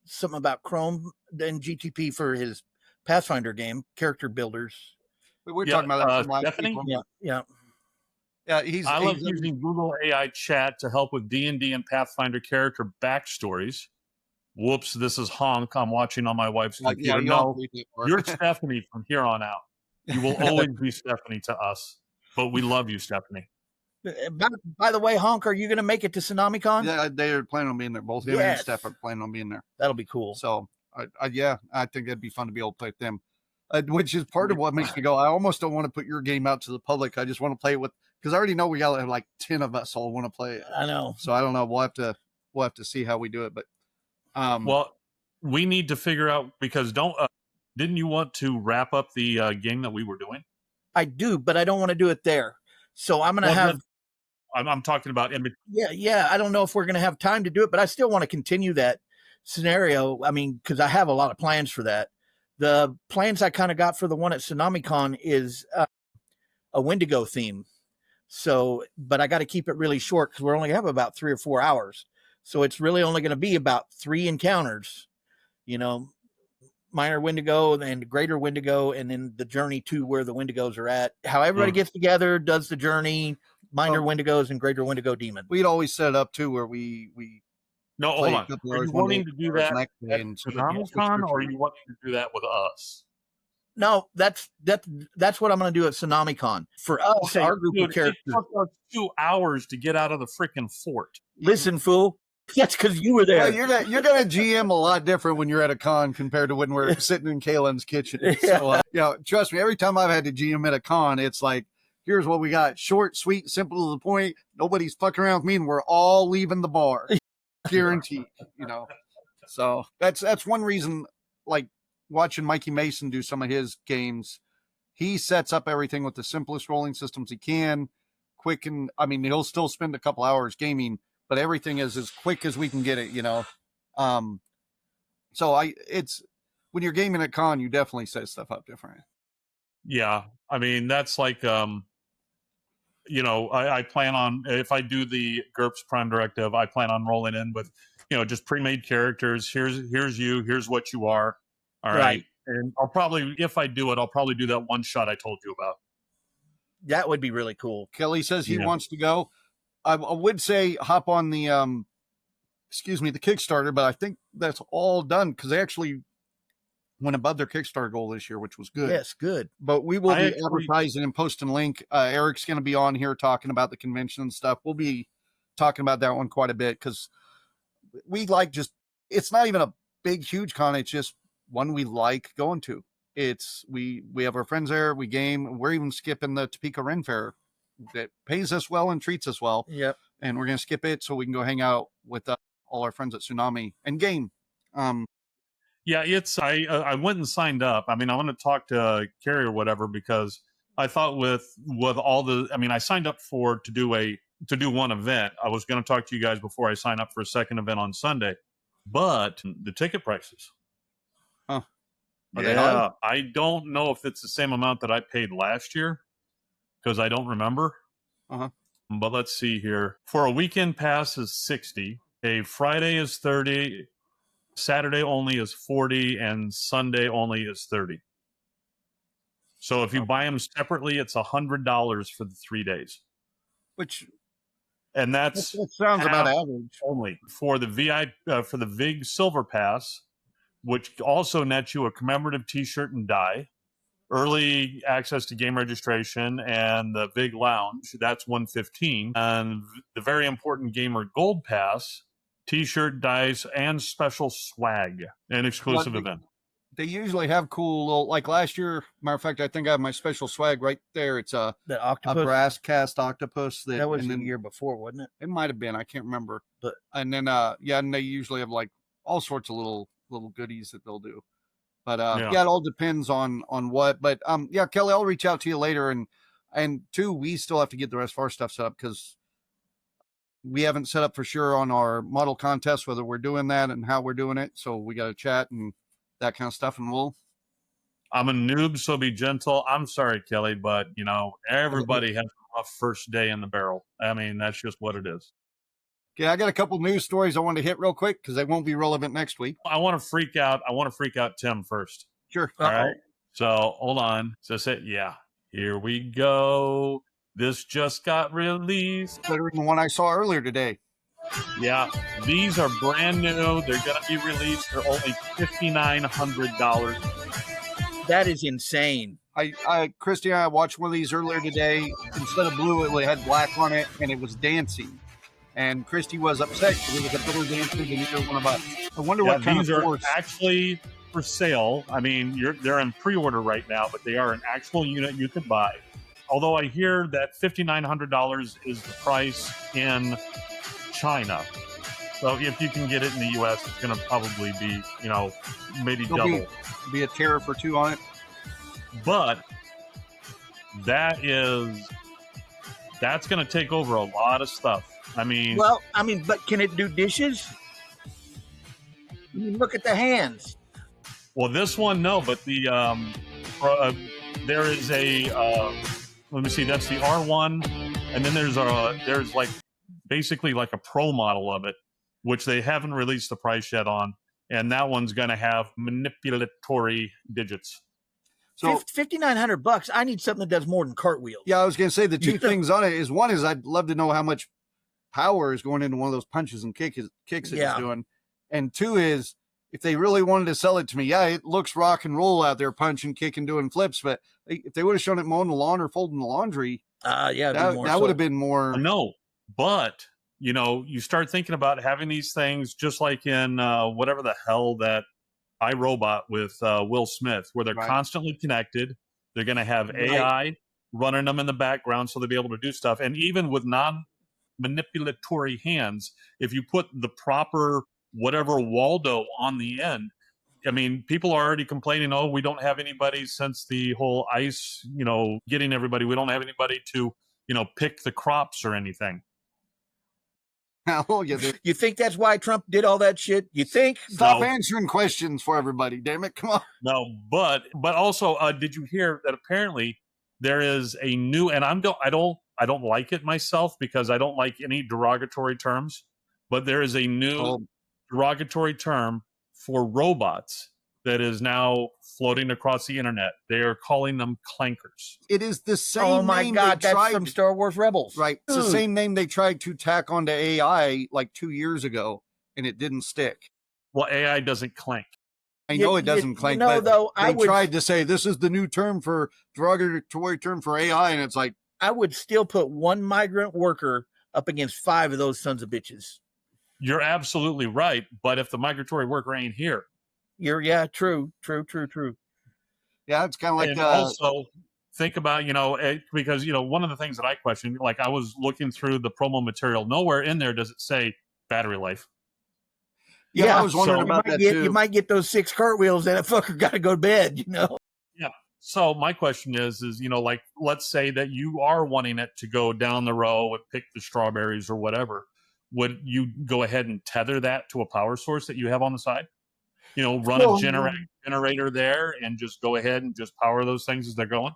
something about Chrome and GTP for his Pathfinder game, character builders. We're talking about that. Stephanie? Yeah. I love using Google AI Chat to help with D&D and Pathfinder character backstories. Whoops, this is Honk. I'm watching on my wife's computer. No, you're Stephanie from here on out. You will always be Stephanie to us, but we love you, Stephanie. By the way, Honk, are you going to make it to TsunamiCon? Yeah, they're planning on being there. Both him and Steph are planning on being there. That'll be cool. So, I think that'd be fun to be able to play with them, which is part of what makes me go, I almost don't want to put your game out to the public. I just want to play it with, because I already know we got like 10 of us all want to play it. I know. So I don't know. We'll have to see how we do it, but well, we need to figure out, because didn't you want to wrap up the game that we were doing? I do, but I don't want to do it there. So I'm going to have. I'm talking about in between. Yeah. I don't know if we're going to have time to do it, but I still want to continue that scenario. Because I have a lot of plans for that. The plans I kind of got for the one at TsunamiCon is a Wendigo theme. So, but I got to keep it really short because we're only have about 3 or 4 hours. So it's really only going to be about 3 encounters, minor Wendigo and greater Wendigo, and then the journey to where the Wendigos are at. How everybody gets together, does the journey, minor Wendigos and greater Wendigo demon. We'd always set it up too where we No, hold on. Are you wanting to do that at TsunamiCon, or are you wanting to do that with us? No, that's what I'm going to do at TsunamiCon. For us, our group of characters. It took us 2 hours to get out of the freaking fort. Listen, fool. That's because you were there. Well, you're gonna GM a lot different when you're at a con compared to when we're sitting in Kalen's kitchen. So, trust me, every time I've had to GM at a con, it's like, here's what we got: short, sweet, simple to the point. Nobody's fucking around with me, and we're all leaving the bar, guaranteed. So that's one reason. Like watching Mikey Mason do some of his games, he sets up everything with the simplest rolling systems he can, quick, and I mean he'll still spend a couple hours gaming, but everything is as quick as we can get it. So it's when you're gaming at con, you definitely set stuff up different. Yeah, I mean that's like I plan on, if I do the GURPS Prime Directive, I plan on rolling in with just pre-made characters. Here's you, here's what you are. All right. And I'll probably, if I do it, I'll probably do that one shot I told you about. That would be really cool. Kelly says he wants to go. I would say hop on the the Kickstarter, but I think that's all done because they actually went above their Kickstarter goal this year, which was good. Yes, good. But we will be advertising and posting a link. Eric's going to be on here talking about the convention and stuff. We'll be talking about that one quite a bit because we like it's not even a big, huge con. It's just one we like going to. We have our friends there. We game. We're even skipping the Topeka Ren Fair that pays us well and treats us well. Yep. And we're going to skip it so we can go hang out with all our friends at Tsunami and game. Yeah, I went and signed up. I mean, I want to talk to Carrie or whatever because I thought with all I signed up to do one event. I was going to talk to you guys before I sign up for a second event on Sunday, but the ticket prices. Huh. Yeah, I don't know if it's the same amount that I paid last year because I don't remember. Uh-huh. But let's see here. For a weekend pass is $60. A Friday is $30. Saturday only is $40, and Sunday only is $30. So if you buy them separately, it's $100 for the 3 days. And that sounds about average. Only for the for the VIG Silver Pass, which also nets you a commemorative T-shirt and die, early access to game registration, and the VIG Lounge. That's $115, and the very important Gamer Gold Pass, T-shirt, dice, and special swag, an exclusive event. They usually have cool little, like last year, matter of fact, I think I have my special swag right there. It's a brass cast octopus. That was the year before, wasn't it? It might have been. I can't remember. But and then and they usually have like all sorts of little goodies that they'll do. But it all depends on what. But Kelly, I'll reach out to you later, and two, we still have to get the rest of our stuff set up because we haven't set up for sure on our model contest whether we're doing that and how we're doing it. So we got to chat and that kind of stuff, and I'm a noob, so be gentle. I'm sorry, Kelly, but everybody has a first day in the barrel. I mean, that's just what it is. Okay, I got a couple news stories I want to hit real quick because they won't be relevant next week. I want to freak out Tim first. Sure. All right. So hold on. So here we go. This just got released. Better than the one I saw earlier today. Yeah, these are brand new. They're going to be released. They're only $5,900. That is insane. Christy and I watched one of these earlier today. Instead of blue, it had black on it, and it was dancing. And Christy was upset because it was a better dancer than either one of us. I wonder what kind of force. These are actually for sale. I mean, they're in pre-order right now, but they are an actual unit you could buy. Although I hear that $5,900 is the price in China. So if you can get it in the U.S., it's going to probably be, maybe double. Be a tariff or two on it. But that's going to take over a lot of stuff. But can it do dishes? I mean, look at the hands. Well, this one, no, but there is a, let me see, that's the R1, and then there's like basically like a pro model of it, which they haven't released the price yet on, and that one's going to have manipulatory digits. So $5,900. I need something that does more than cartwheels. Yeah, I was going to say the two things on it is one is I'd love to know how much power is going into one of those punches and kicks that he's doing, and two is if they really wanted to sell it to me, it looks rock and roll out there, punching, kicking, doing flips, but if they would have shown it mowing the lawn or folding the laundry, that would have been more. No, but you start thinking about having these things just like in whatever the hell that iRobot with Will Smith, where they're constantly connected. They're going to have AI running them in the background so they'll be able to do stuff. And even with non-manipulatory hands, if you put the proper whatever Waldo on the end, I mean, people are already complaining, oh, we don't have anybody since the whole ICE, getting everybody. We don't have anybody to, pick the crops or anything. You think that's why Trump did all that shit? You think? Stop answering questions for everybody, damn it. Come on. No, but also, did you hear that apparently there is a new, and I don't like it myself because I don't like any derogatory terms, but there is a new derogatory term for robots that is now floating across the internet. They are calling them clankers. It is the same Oh my name God, they that's tried, from Star Wars Rebels. Right. It's the same name they tried to tack onto AI like 2 years ago, and it didn't stick. Well, AI doesn't clank. I know it doesn't clank, but they tried to say this is the new term for derogatory term for AI, and it's like, I would still put one migrant worker up against 5 of those sons of bitches. You're absolutely right, but if the migratory worker ain't here, true. Yeah, it's kind of like and also think about because one of the things that I question, like I was looking through the promo material, nowhere in there does it say battery life. Yeah, I was wondering about that too. You might get those 6 cartwheels and that fucker got to go to bed. Yeah. So my question is like, let's say that you are wanting it to go down the row and pick the strawberries or whatever. Would you go ahead and tether that to a power source that you have on the side? Run a generator there and just go ahead and just power those things as they're going?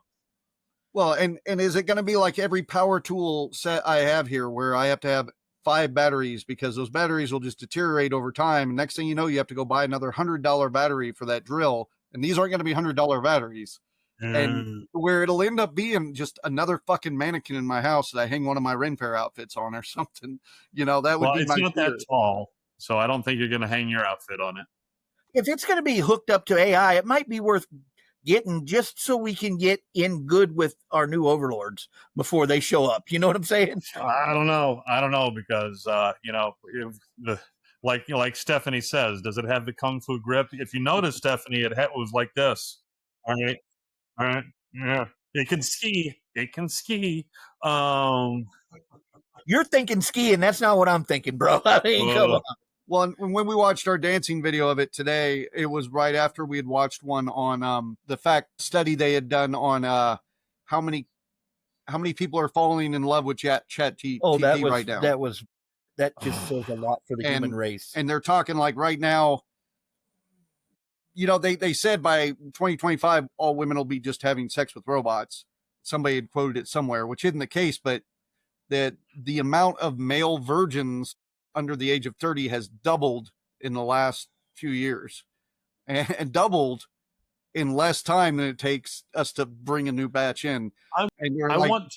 Well, and is it going to be like every power tool set I have here where I have to have 5 batteries because those batteries will just deteriorate over time? And next thing you know, you have to go buy another $100 battery for that drill. And these aren't going to be $100 batteries. And where it'll end up being just another fucking mannequin in my house that I hang one of my Ren Fair outfits on or something. That would be it's not that tall, so I don't think you're going to hang your outfit on it. If it's going to be hooked up to AI, it might be worth getting just so we can get in good with our new overlords before they show up. You know what I'm saying? I don't know because like Stephanie says, does it have the kung fu grip? If you notice, Stephanie, it was like this. All right, yeah. It can ski. You're thinking ski, and that's not what I'm thinking, bro. I mean, come on. Well, when we watched our dancing video of it today, it was right after we had watched one on the fact study they had done on how many people are falling in love with ChatGPT right now. That just says a lot for the human race. And they're talking like right now, they said by 2025 all women will be just having sex with robots. Somebody had quoted it somewhere, which isn't the case, but that the amount of male virgins under the age of 30 has doubled in the last few years, and doubled in less time than it takes us to bring a new batch in. I want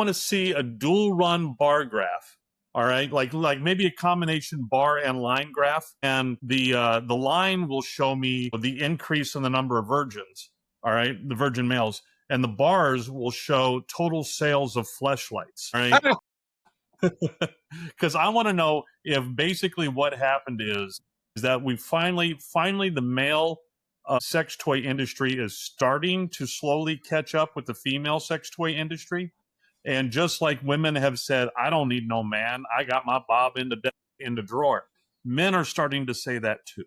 to see a dual run bar graph. All right, like maybe a combination bar and line graph, and the line will show me the increase in the number of virgins. All right, the virgin males, and the bars will show total sales of fleshlights. All right. Because I want to know if basically what happened is that we finally the male sex toy industry is starting to slowly catch up with the female sex toy industry. And just like women have said, I don't need no man, I got my bob in the drawer. Men are starting to say that too.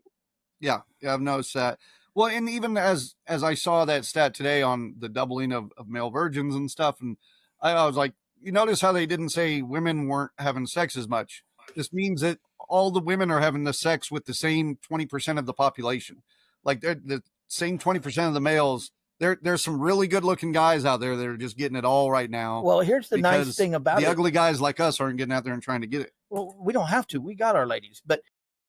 Yeah, I've noticed that. Well, and even as I saw that stat today on the doubling of male virgins and stuff, and I was like, you notice how they didn't say women weren't having sex as much. This means that all the women are having the sex with the same 20% of the population. Like they're the same 20% of the males. There's some really good looking guys out there that are just getting it all right now. Well, here's the nice thing about the ugly guys like us aren't getting out there and trying to get it. Well, we don't have to. We got our ladies. But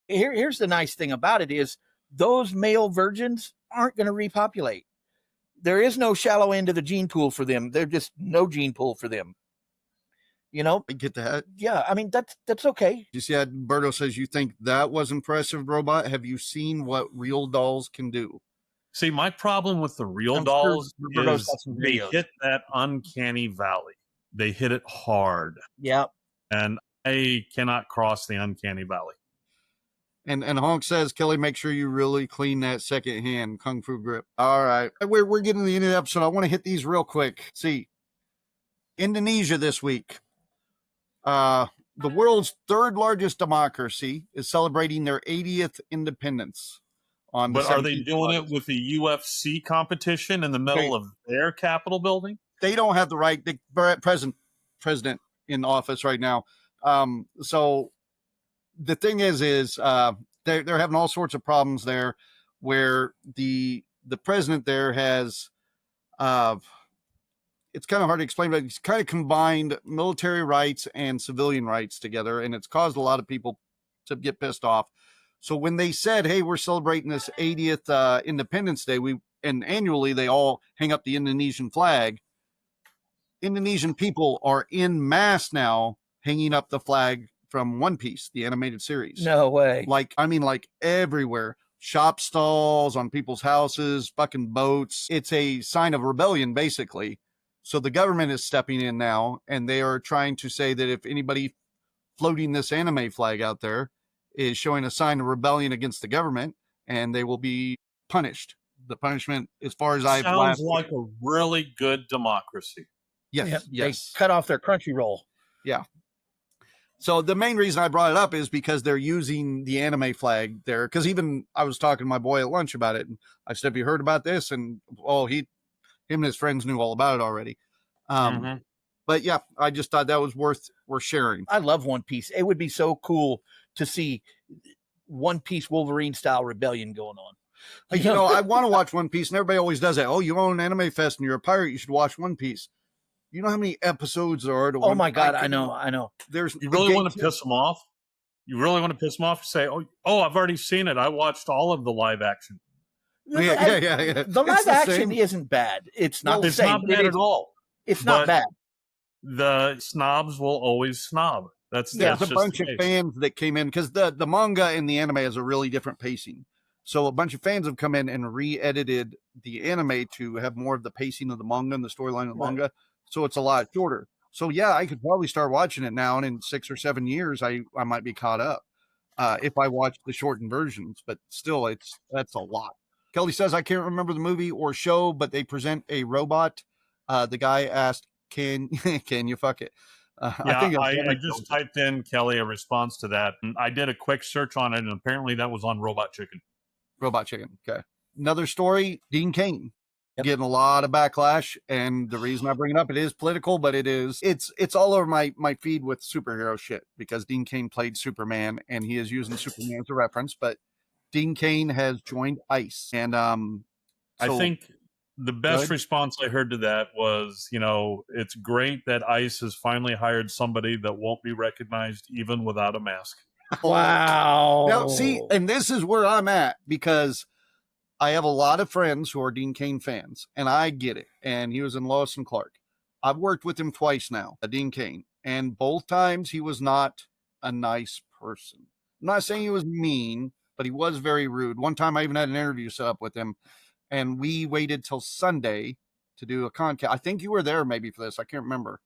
here's the nice thing about it is those male virgins aren't going to repopulate. There is no shallow end of the gene pool for them. There's just no gene pool for them. I get that. Yeah, I mean, that's okay. You see how Berto says you think that was impressive, robot? Have you seen what real dolls can do? See, my problem with the real dolls is they hit that uncanny valley. They hit it hard. Yeah. and I cannot cross the uncanny valley. And Honk says, Kelly, make sure you really clean that second hand Kung Fu grip. All right. We're getting to the end of the episode. I want to hit these real quick. See, Indonesia this week. The world's third largest democracy is celebrating their 80th independence. But are they doing it with the UFC competition in the middle of their Capitol building? They don't have the right. The president in office right now. So the thing is they're having all sorts of problems there, where the president there has it's kind of hard to explain, but he's kind of combined military rights and civilian rights together, and it's caused a lot of people to get pissed off. So when they said, hey, we're celebrating this 80th Independence Day, and annually they all hang up the Indonesian flag, Indonesian people are in mass now hanging up the flag from One Piece, the animated series. No way. Like everywhere. Shop stalls, on people's houses, fucking boats. It's a sign of rebellion, basically. So the government is stepping in now, and they are trying to say that if anybody floating this anime flag out there is showing a sign of rebellion against the government, and they will be punished. The punishment, as far as I've sounds like a really good democracy. Yes, They cut off their Crunchyroll. Yeah. So the main reason I brought it up is because they're using the anime flag there. Because even I was talking to my boy at lunch about it, and I said, "Have you heard about this?" And him and his friends knew all about it already. But yeah, I just thought that was worth sharing. I love One Piece. It would be so cool to see One Piece Wolverine style rebellion going on. You know, I want to watch One Piece, and everybody always does that. Oh, you own an anime fest and you're a pirate, you should watch One Piece. You know how many episodes there are to Oh my God, I know. You really want to piss them off? You really want to piss them off? Say, oh, I've already seen it. I watched all of the live action. Yeah. The live action isn't bad. It's not. It's not bad at all. It's not bad. The snobs will always snob. There's a bunch of fans that came in, because the manga and the anime has a really different pacing. So a bunch of fans have come in and re-edited the anime to have more of the pacing of the manga and the storyline of the manga. So it's a lot shorter. So yeah, I could probably start watching it now, and in 6 or 7 years, I might be caught up if I watch the shortened versions. But still, that's a lot. Kelly says, I can't remember the movie or show, but they present a robot. The guy asked, "Can you fuck it?" I just typed in, Kelly, a response to that, and I did a quick search on it, and apparently that was on Robot Chicken. Robot Chicken. Okay. Another story, Dean Cain. Getting a lot of backlash, and the reason I bring it up, it is political, but it's all over my feed with superhero shit, because Dean Cain played Superman, and he is using Superman as a reference. But Dean Cain has joined ICE, and I think the best response I heard to that was, it's great that ICE has finally hired somebody that won't be recognized even without a mask. Wow. Now, see, and this is where I'm at, because I have a lot of friends who are Dean Cain fans, and I get it. And he was in Lois and Clark. I've worked with him twice now, Dean Cain, and both times he was not a nice person. I'm not saying he was mean, but he was very rude. One time I even had an interview set up with him, and we waited till Sunday to do a ConCast. I think you were there maybe for this. I can't remember.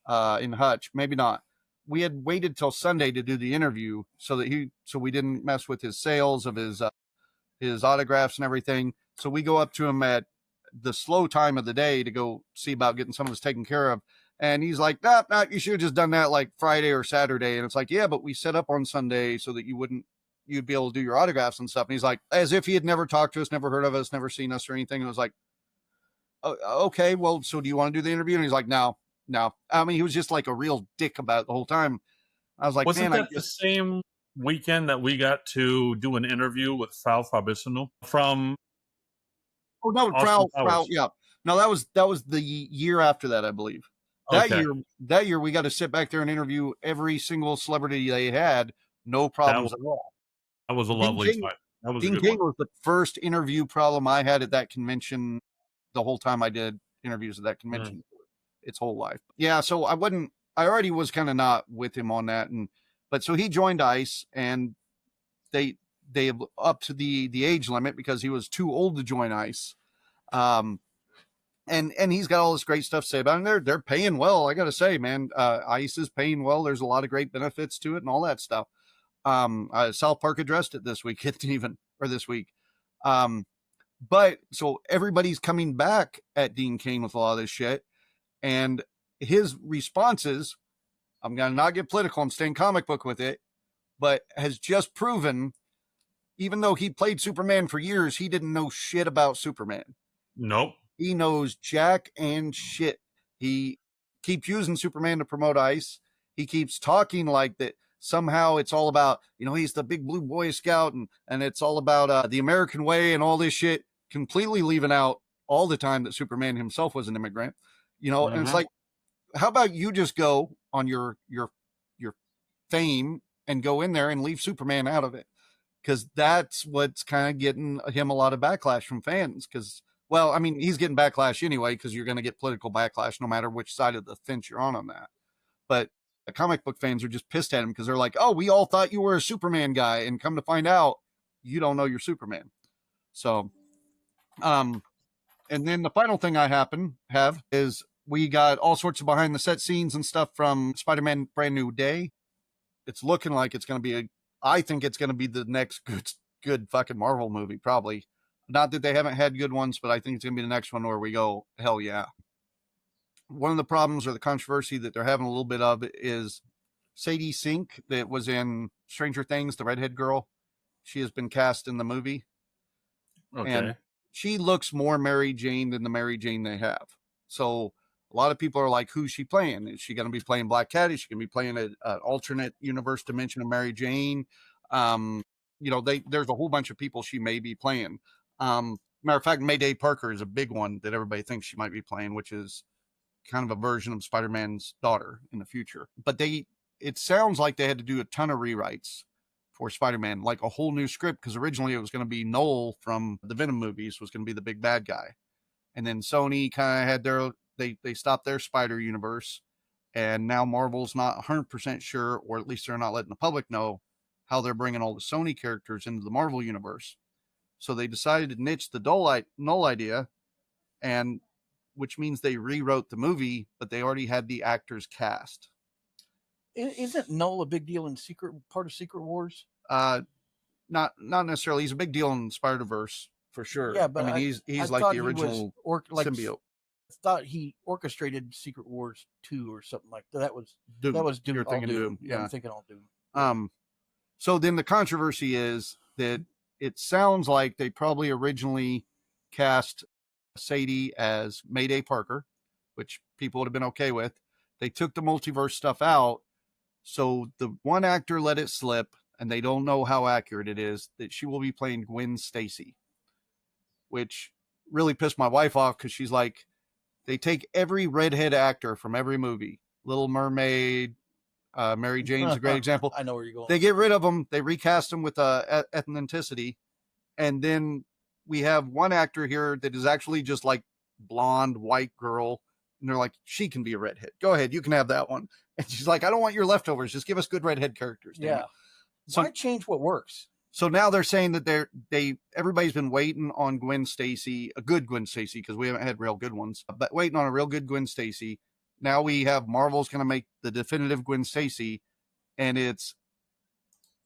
In Hutch, maybe not. We had waited till Sunday to do the interview so we didn't mess with his sales of his autographs and everything. So we go up to him at the slow time of the day to go see about getting some of this taken care of. And he's like, nah, you should have just done that like Friday or Saturday. And it's like, yeah, but we set up on Sunday so that you'd be able to do your autographs and stuff. And he's like, as if he had never talked to us, never heard of us, never seen us or anything. And I was like, oh, okay, well, so do you want to do the interview? And he's like, no. I mean, he was just like a real dick about it the whole time. I was like, wasn't that the same weekend that we got to do an interview with Frau Fabissino from? Oh no, Frau, yeah. No, that was the year after that, I believe. That year we got to sit back there and interview every single celebrity they had, no problems at all. That was a lovely time. That was Dean Cain was the first interview problem I had at that convention. The whole time I did interviews at that convention, its whole life. Yeah, so I already was kind of not with him on that, but so he joined ICE, and they upped the age limit because he was too old to join ICE. and he's got all this great stuff to say about it. And they're paying well. I got to say, man, ICE is paying well. There's a lot of great benefits to it and all that stuff. South Park addressed it this week, this week. But so everybody's coming back at Dean Cain with a lot of this shit. And his responses, I'm going to not get political, I'm staying comic book with it, but has just proven, even though he played Superman for years, he didn't know shit about Superman. Nope. He knows jack and shit. He keeps using Superman to promote ICE. He keeps talking like that. Somehow it's all about, he's the big blue Boy Scout and it's all about the American way and all this shit, completely leaving out all the time that Superman himself was an immigrant, and it's like, how about you just go on your fame and go in there and leave Superman out of it? Because that's what's kind of getting him a lot of backlash from fans. Because, well, I mean, he's getting backlash anyway, because you're going to get political backlash no matter which side of the fence you're on that. But the comic book fans are just pissed at him because they're like, oh, we all thought you were a Superman guy, and come to find out, you don't know you're Superman. So, and then the final thing I have is we got all sorts of behind the set scenes and stuff from Spider-Man Brand New Day. It's looking like it's going to be I think it's going to be the next good fucking Marvel movie, probably. Not that they haven't had good ones, but I think it's going to be the next one where we go, hell yeah. One of the problems or the controversy that they're having a little bit of is Sadie Sink, that was in Stranger Things, the redhead girl. She has been cast in the movie. Okay. And she looks more Mary Jane than the Mary Jane they have. So a lot of people are like, who's she playing? Is she going to be playing Black Cat? Is she going to be playing an alternate universe dimension of Mary Jane? There's a whole bunch of people she may be playing. Matter of fact, Mayday Parker is a big one that everybody thinks she might be playing, which is kind of a version of Spider-Man's daughter in the future. But it sounds like they had to do a ton of rewrites for Spider-Man, like a whole new script, because originally it was going to be Noel from the Venom movies was going to be the big bad guy. And then Sony kind of had they stopped their Spider universe, and now Marvel's not 100% sure, or at least they're not letting the public know how they're bringing all the Sony characters into the Marvel universe. So they decided to niche the null idea, and which means they rewrote the movie, but they already had the actors cast. Isn't Null a big deal in part of Secret Wars? Not necessarily. He's a big deal in Spider-Verse for sure. Yeah, but I mean, he's like the original symbiote. I thought he orchestrated Secret Wars 2 or something like that. That was Doom. That was Doom. You're thinking Doom. Yeah, I'm thinking all Doom. So then the controversy is that it sounds like they probably originally cast Sadie as Mayday Parker, which people would have been okay with. They took the multiverse stuff out, so the one actor let it slip, and they don't know how accurate it is, that she will be playing Gwen Stacy, which really pissed my wife off because she's like, they take every redhead actor from every movie. Little Mermaid, Mary Jane's a great example. I know where you're going. They get rid of them. They recast them with ethnicity. And then we have one actor here that is actually just like blonde, white girl. And they're like, she can be a redhead. Go ahead. You can have that one. And she's like, I don't want your leftovers. Just give us good redhead characters. Yeah. So, why change what works? So now they're saying that everybody's been waiting on Gwen Stacy, a good Gwen Stacy, because we haven't had real good ones, but waiting on a real good Gwen Stacy. Now we have Marvel's going to make the definitive Gwen Stacy, and it's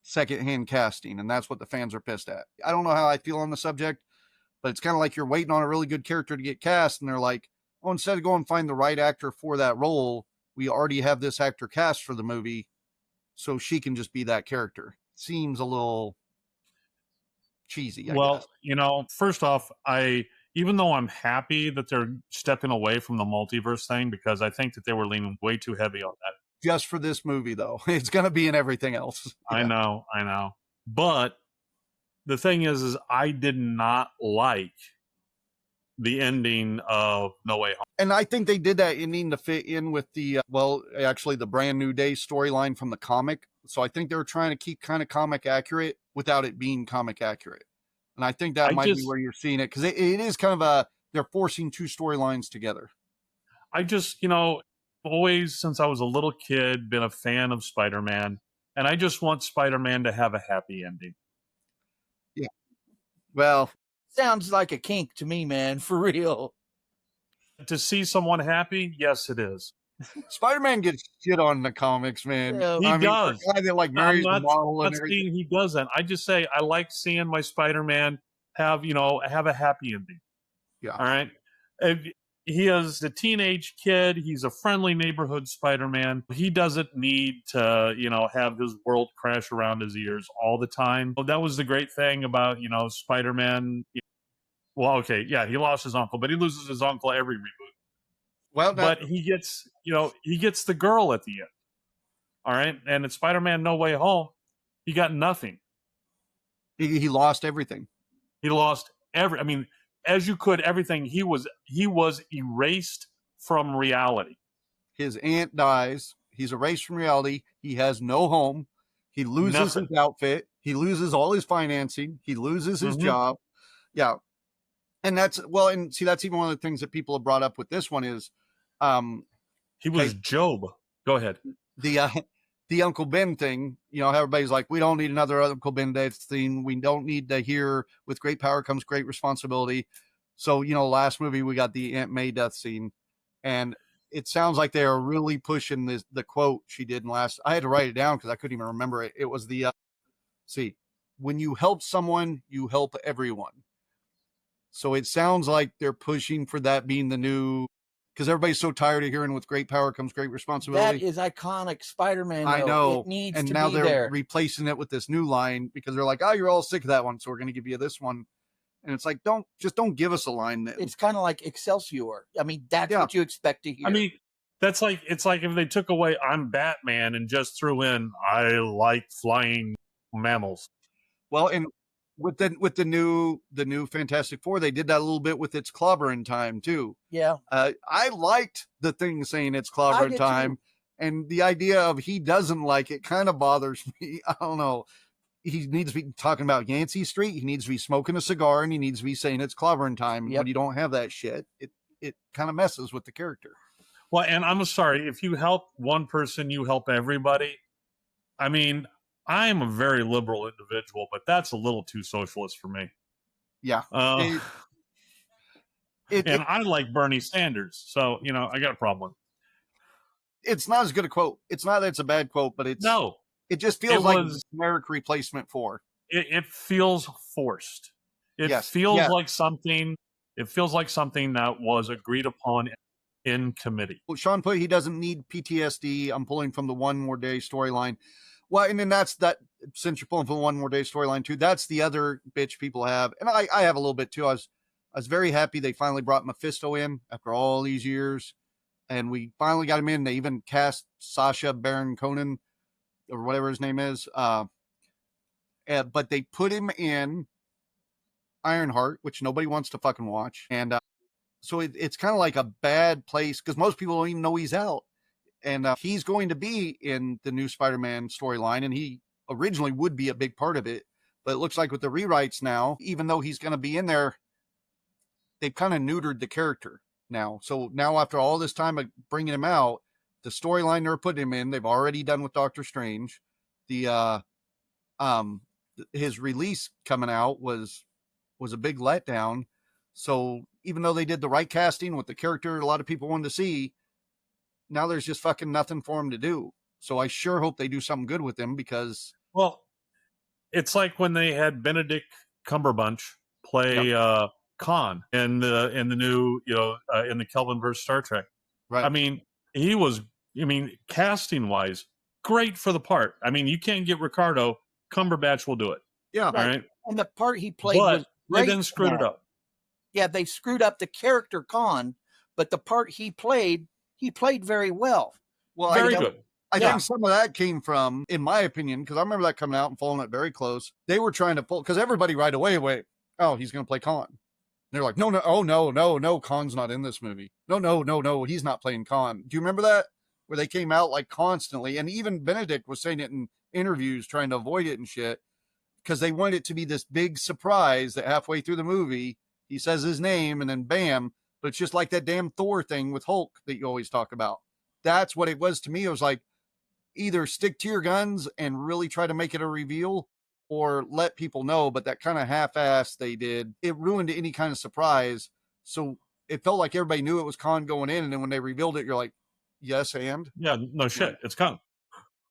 secondhand casting, and that's what the fans are pissed at. I don't know how I feel on the subject, but it's kind of like you're waiting on a really good character to get cast, and they're like, oh, instead of going and find the right actor for that role, we already have this actor cast for the movie, so she can just be that character. Seems a little cheesy, I guess. First off, even though I'm happy that they're stepping away from the multiverse thing, because I think that they were leaning way too heavy on that. Just for this movie, though. It's going to be in everything else. Yeah. I know. But the thing is I did not like the ending of No Way Home. And I think they did that ending to fit in with the Brand New Day storyline from the comic. So I think they were trying to keep kind of comic accurate without it being comic accurate. And I think that might be where you're seeing it, because it is kind of they're forcing two storylines together. I just, always since I was a little kid, been a fan of Spider-Man, and I just want Spider-Man to have a happy ending. Yeah. Well, sounds like a kink to me, man, for real. To see someone happy, yes, it is. Spider-Man gets shit on in the comics, man. Yeah. He I mean, for does. a guy that like I'm marries the not, model not and everything. saying he doesn't. I just say I like seeing my Spider-Man have a happy ending. Yeah. All right. And he is a teenage kid. He's a friendly neighborhood Spider-Man. He doesn't need to, have his world crash around his ears all the time. That was the great thing about, Spider-Man. Well, okay, yeah, he lost his uncle, but he loses his uncle every reboot. Well, But he gets the girl at the end. All right. And in Spider-Man No Way Home, he got nothing. he lost everything. He lost as you could everything. He was erased from reality. His aunt dies. He's erased from reality. He has no home. He loses his outfit. He loses all his financing. He loses his job. Yeah. And that's even one of the things that people have brought up with this one is he was Job. Go ahead. The Uncle Ben thing, everybody's like, we don't need another Uncle Ben death scene. We don't need to hear with great power comes great responsibility. So, last movie we got the Aunt May death scene, and it sounds like they are really pushing the quote she did in last. I had to write it down because I couldn't even remember it. It was when you help someone, you help everyone. So it sounds like they're pushing for that being the new, because everybody's so tired of hearing with great power comes great responsibility. That is iconic Spider-Man. I know. It needs and to now be they're there. replacing it with this new line because they're like, oh, you're all sick of that one, so we're going to give you this one. And it's like, don't give us a line. Then. It's kind of like Excelsior. I mean, that's what you expect to hear. I mean, it's like if they took away I'm Batman and just threw in I like flying mammals. Well, and with the new Fantastic Four, they did that a little bit with its clobbering time too. Yeah. I liked the thing saying it's clobbering time, too. And the idea of he doesn't like it kind of bothers me. I don't know. He needs to be talking about Yancey Street. He needs to be smoking a cigar, and he needs to be saying it's clobbering time. When you don't have that shit, it kind of messes with the character. Well, and I'm sorry, if you help one person, you help everybody. I mean, I am a very liberal individual, but that's a little too socialist for me. Yeah. And I like Bernie Sanders, so, I got a problem with it. It's not as good a quote. It's not that it's a bad quote, but it just feels like a generic replacement for. It feels forced. It feels like something that was agreed upon in committee. Well, Sean put he doesn't need PTSD. I'm pulling from the One More Day storyline. Well, and then that's that. Since you're pulling from the One More Day storyline too, that's the other bitch people have, and I have a little bit too. I was very happy they finally brought Mephisto in after all these years, and we finally got him in. They even cast Sacha Baron Cohen, or whatever his name is. But they put him in Ironheart, which nobody wants to fucking watch, and so it's kind of like a bad place because most people don't even know he's out. And he's going to be in the new Spider-Man storyline, and he originally would be a big part of it. But it looks like with the rewrites now, even though he's going to be in there, they've kind of neutered the character now. So now after all this time of bringing him out, the storyline they're putting him in, they've already done with Doctor Strange. The his release coming out was a big letdown. So even though they did the right casting with the character a lot of people wanted to see, now there's just fucking nothing for him to do. So I sure hope they do something good with him because... Well, it's like when they had Benedict Cumberbatch play Khan in the new, in the Kelvin versus Star Trek. Right. I mean, casting wise, great for the part. I mean, you can't get Ricardo. Cumberbatch will do it. Yeah. Right. All right. And the part he played was great. They then screwed it up. Yeah, they screwed up the character Khan, but the part he played very well. Well, very good. I think some of that came from, in my opinion, because I remember that coming out and following it very close. They were trying to pull, because everybody right away, he's going to play Khan. And they're like, no, Khan's not in this movie. No, he's not playing Khan. Do you remember that? Where they came out like constantly, and even Benedict was saying it in interviews, trying to avoid it and shit, because they wanted it to be this big surprise that halfway through the movie, he says his name and then bam, but it's just like that damn Thor thing with Hulk that you always talk about. That's what it was to me. It was like, either stick to your guns and really try to make it a reveal or let people know, but that kind of half-ass they did, it ruined any kind of surprise. So it felt like everybody knew it was Khan going in, and then when they revealed it, you're like, yes, and Yeah, no shit, it's Khan.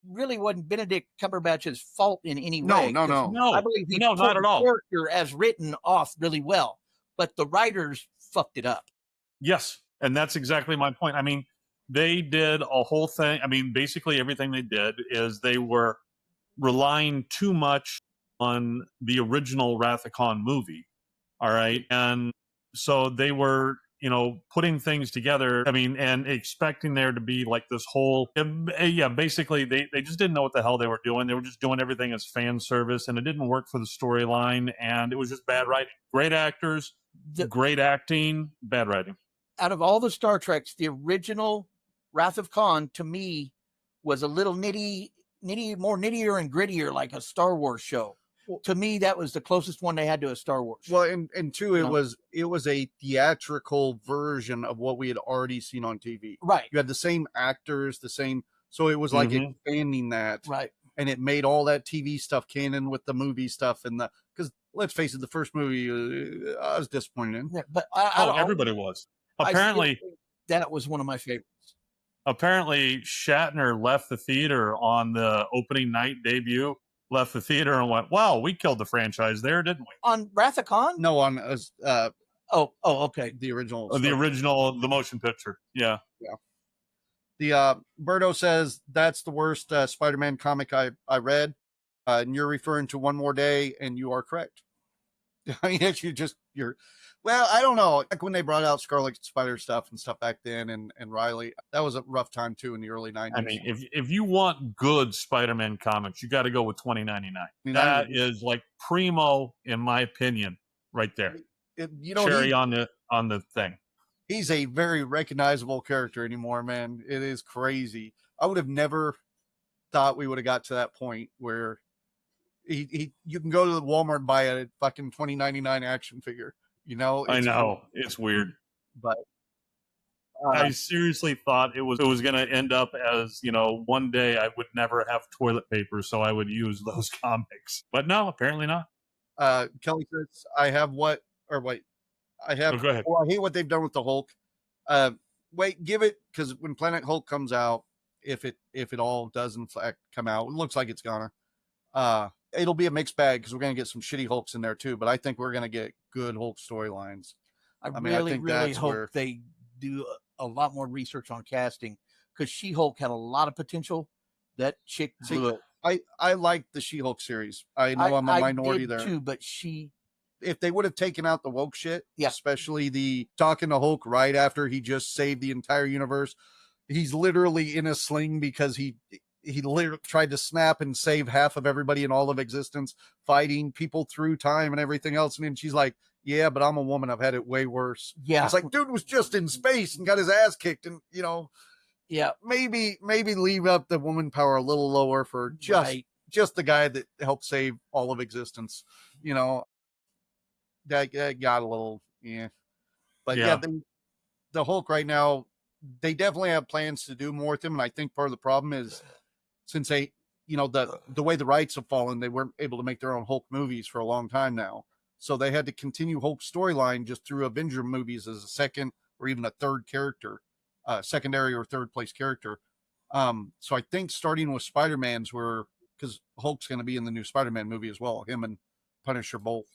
Really wasn't Benedict Cumberbatch's fault in any No, way. no, 'cause no. No, I believe he no, pulled not at the all. character as written off really well, but the writers fucked it up. Yes, and that's exactly my point. I mean, they did a whole thing. I mean, basically everything they did is they were relying too much on the original Wrath of Khan movie. All right. And so they were, you know, putting things together. I mean, and expecting there to be like this whole, yeah, basically they just didn't know what the hell they were doing. They were just doing everything as fan service, and it didn't work for the storyline, and it was just bad writing. Great actors, great acting, bad writing. Out of all the Star Treks, the original Wrath of Khan to me was a little more nittier and grittier, like a Star Wars show. To me, that was the closest one they had to a Star Wars show. Well, and two, it was a theatrical version of what we had already seen on TV. Right. You had the same actors, the same, so it was like expanding that. Right. And it made all that TV stuff canon with the movie stuff, and because let's face it, the first movie I was disappointed in. Yeah, but everybody was. Apparently, that was one of my favorites. Apparently, Shatner left the theater on the opening night debut, left the theater and went, wow, we killed the franchise there, didn't we? On Wrath of Khan? No, on okay. The original. The motion picture. Yeah. Yeah. The Berto says that's the worst Spider-Man comic I read. And you're referring to One More Day, and you are correct. I mean, you're well, I don't know. Like when they brought out Scarlet Spider stuff and stuff back then, and Riley, that was a rough time too in the early 90s. I mean, if you want good Spider-Man comics, you got to go with 2099. That is like primo, in my opinion, right there. Cherry on the thing. He's a very recognizable character anymore, man. It is crazy. I would have never thought we would have got to that point where you can go to the Walmart and buy a fucking 2099 action figure. You know, I know it's weird, but I seriously thought it was going to end up as, you know, one day I would never have toilet paper, so I would use those comics. But no, apparently not. Kelly says, I have what, or wait, I have. Oh, go ahead. Well, I hate what they've done with the Hulk. Wait, give it, because when Planet Hulk comes out, if it all does in fact come out, it looks like it's gonna. It'll be a mixed bag because we're going to get some shitty Hulks in there too, but I think we're going to get good Hulk storylines. I really hope they do a lot more research on casting, because She-Hulk had a lot of potential. That chick blew it. I like the She-Hulk series. I know I'm a minority there too, but if they would have taken out the woke shit, especially the talking to Hulk right after he just saved the entire universe, he's literally in a sling because he literally tried to snap and save half of everybody in all of existence, fighting people through time and everything else. And then she's like, yeah, but I'm a woman. I've had it way worse. Yeah. It's like, dude was just in space and got his ass kicked. And, you know, yeah, maybe leave up the woman power a little lower for just the guy that helped save all of existence. You know, that got a little, yeah. But yeah, the Hulk right now, they definitely have plans to do more with him. And I think part of the problem is, since they, you know, the way the rights have fallen, they weren't able to make their own Hulk movies for a long time now. So they had to continue Hulk's storyline just through Avenger movies as a second or even a third character, secondary or third place character. So I think starting with Spider-Man's because Hulk's going to be in the new Spider-Man movie as well, him and Punisher both.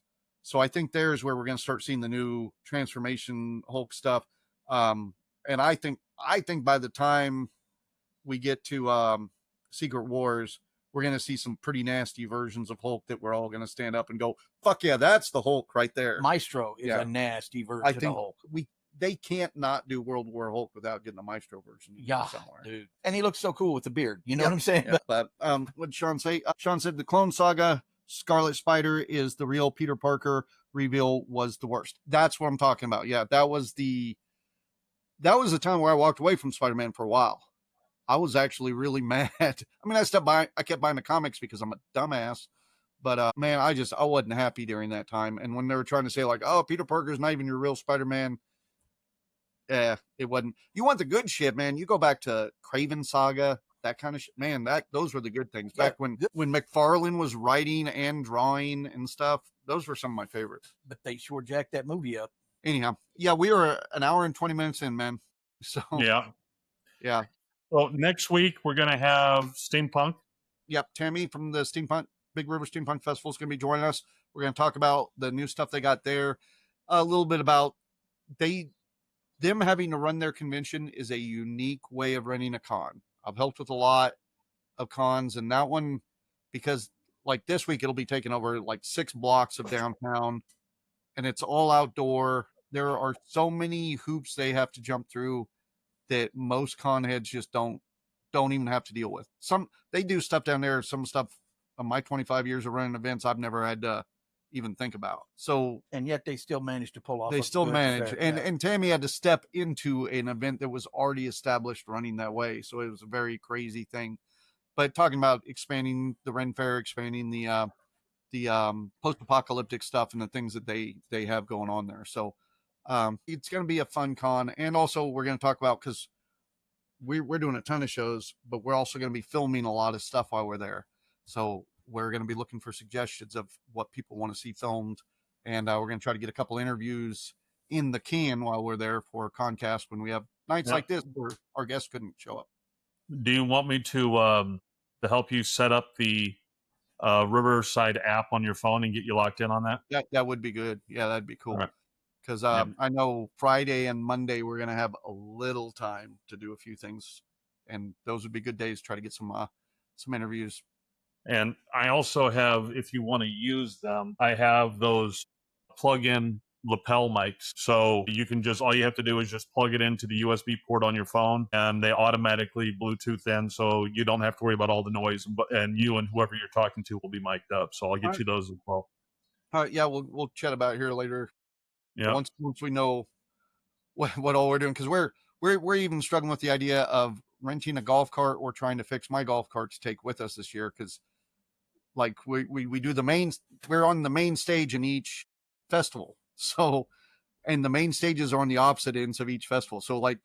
So I think there's where we're going to start seeing the new transformation Hulk stuff. And I think by the time we get to Secret Wars, we're going to see some pretty nasty versions of Hulk that we're all going to stand up and go, fuck yeah, that's the Hulk right there. Maestro is a nasty version of Hulk. They can't not do World War Hulk without getting a Maestro version somewhere. Dude. And he looks so cool with the beard. You know what I'm saying? Yeah. But what did Sean say? Sean said the Clone Saga, Scarlet Spider is the real Peter Parker. Reveal was the worst. That's what I'm talking about. Yeah, that was the time where I walked away from Spider-Man for a while. I was actually really mad. I mean, I kept buying the comics because I'm a dumbass, but man, I wasn't happy during that time. And when they were trying to say like, oh, Peter Parker's not even your real Spider-Man, it wasn't. You want the good shit, man. You go back to Kraven Saga, that kind of shit, man. Those were the good things back when McFarlane was writing and drawing and stuff. Those were some of my favorites. But they sure jacked that movie up. anyhow, yeah, we are an hour and 20 minutes in, man. So Yeah. yeah. Well, next week we're going to have Steampunk. Yep, Tammy from the Big River Steampunk Festival is going to be joining us. We're going to talk about the new stuff they got there, a little bit about them having to run their convention is a unique way of running a con. I've helped with a lot of cons, and that one, because like this week it'll be taking over like 6 blocks of downtown, and it's all outdoor. There are so many hoops they have to jump through that most con heads just don't even have to deal with. Some they do stuff down there, some stuff of my 25 years of running events I've never had to even think about. So and yet they still managed to pull off. they still manage, fair, and Tammy had to step into an event that was already established running that way, so it was a very crazy thing. But talking about expanding the Ren Fair, expanding the post-apocalyptic stuff and the things that they have going on there, so it's going to be a fun con. And also we're going to talk about, because we're doing a ton of shows, but we're also going to be filming a lot of stuff while we're there, so we're going to be looking for suggestions of what people want to see filmed, and we're going to try to get a couple interviews in the can while we're there for ConCast when we have nights like this where our guests couldn't show up. Do you want me to help you set up the Riverside app on your phone and get you locked in on that? That would be good. Yeah, that'd be cool. Right. Because I know Friday and Monday we're going to have a little time to do a few things, and those would be good days to try to get some interviews. And I also have, if you want to use them, I have those plug-in lapel mics. So you can all you have to do is just plug it into the USB port on your phone, and they automatically Bluetooth in, so you don't have to worry about all the noise, and you and whoever you're talking to will be mic'd up. So I'll get you those as well. All right, yeah, we'll chat about it here later. Yeah. Once we know what all we're doing, because we're even struggling with the idea of renting a golf cart or trying to fix my golf cart to take with us this year, because like we do we're on the main stage in each festival, so, and the main stages are on the opposite ends of each festival. So like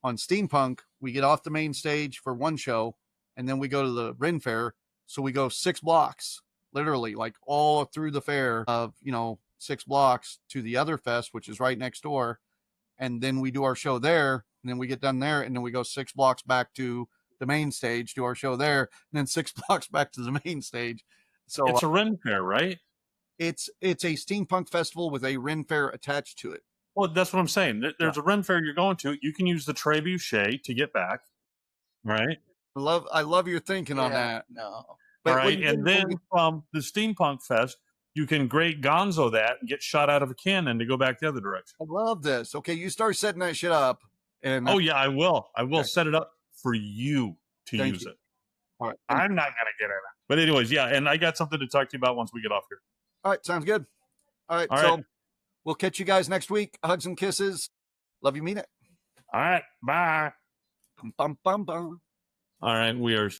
on Steampunk, we get off the main stage for one show, and then we go to the Ren Fair, so we go 6 blocks, literally, like all through the fair of 6 blocks to the other fest, which is right next door, and then we do our show there, and then we get done there, and then we go 6 blocks back to the main stage, do our show there, and then 6 blocks back to the main stage. So it's a Ren Fair, right? It's a steampunk festival with a Ren Fair attached to it. Well, that's what I'm saying. There's a Ren Fair you're going to. You can use the trebuchet to get back, right? I love your thinking on that. No. But all right, and then from the Steampunk Fest, you can great gonzo that and get shot out of a cannon to go back the other direction. I love this. Okay, you start setting that shit up. And oh, yeah, I will. I will set it up for you to use it. All right. I'm not going to get in it. But anyways, yeah, and I got something to talk to you about once we get off here. All right, sounds good. All right, so we'll catch you guys next week. Hugs and kisses. Love you, mean it. All right, bye. Bum, bum, bum. All right, we are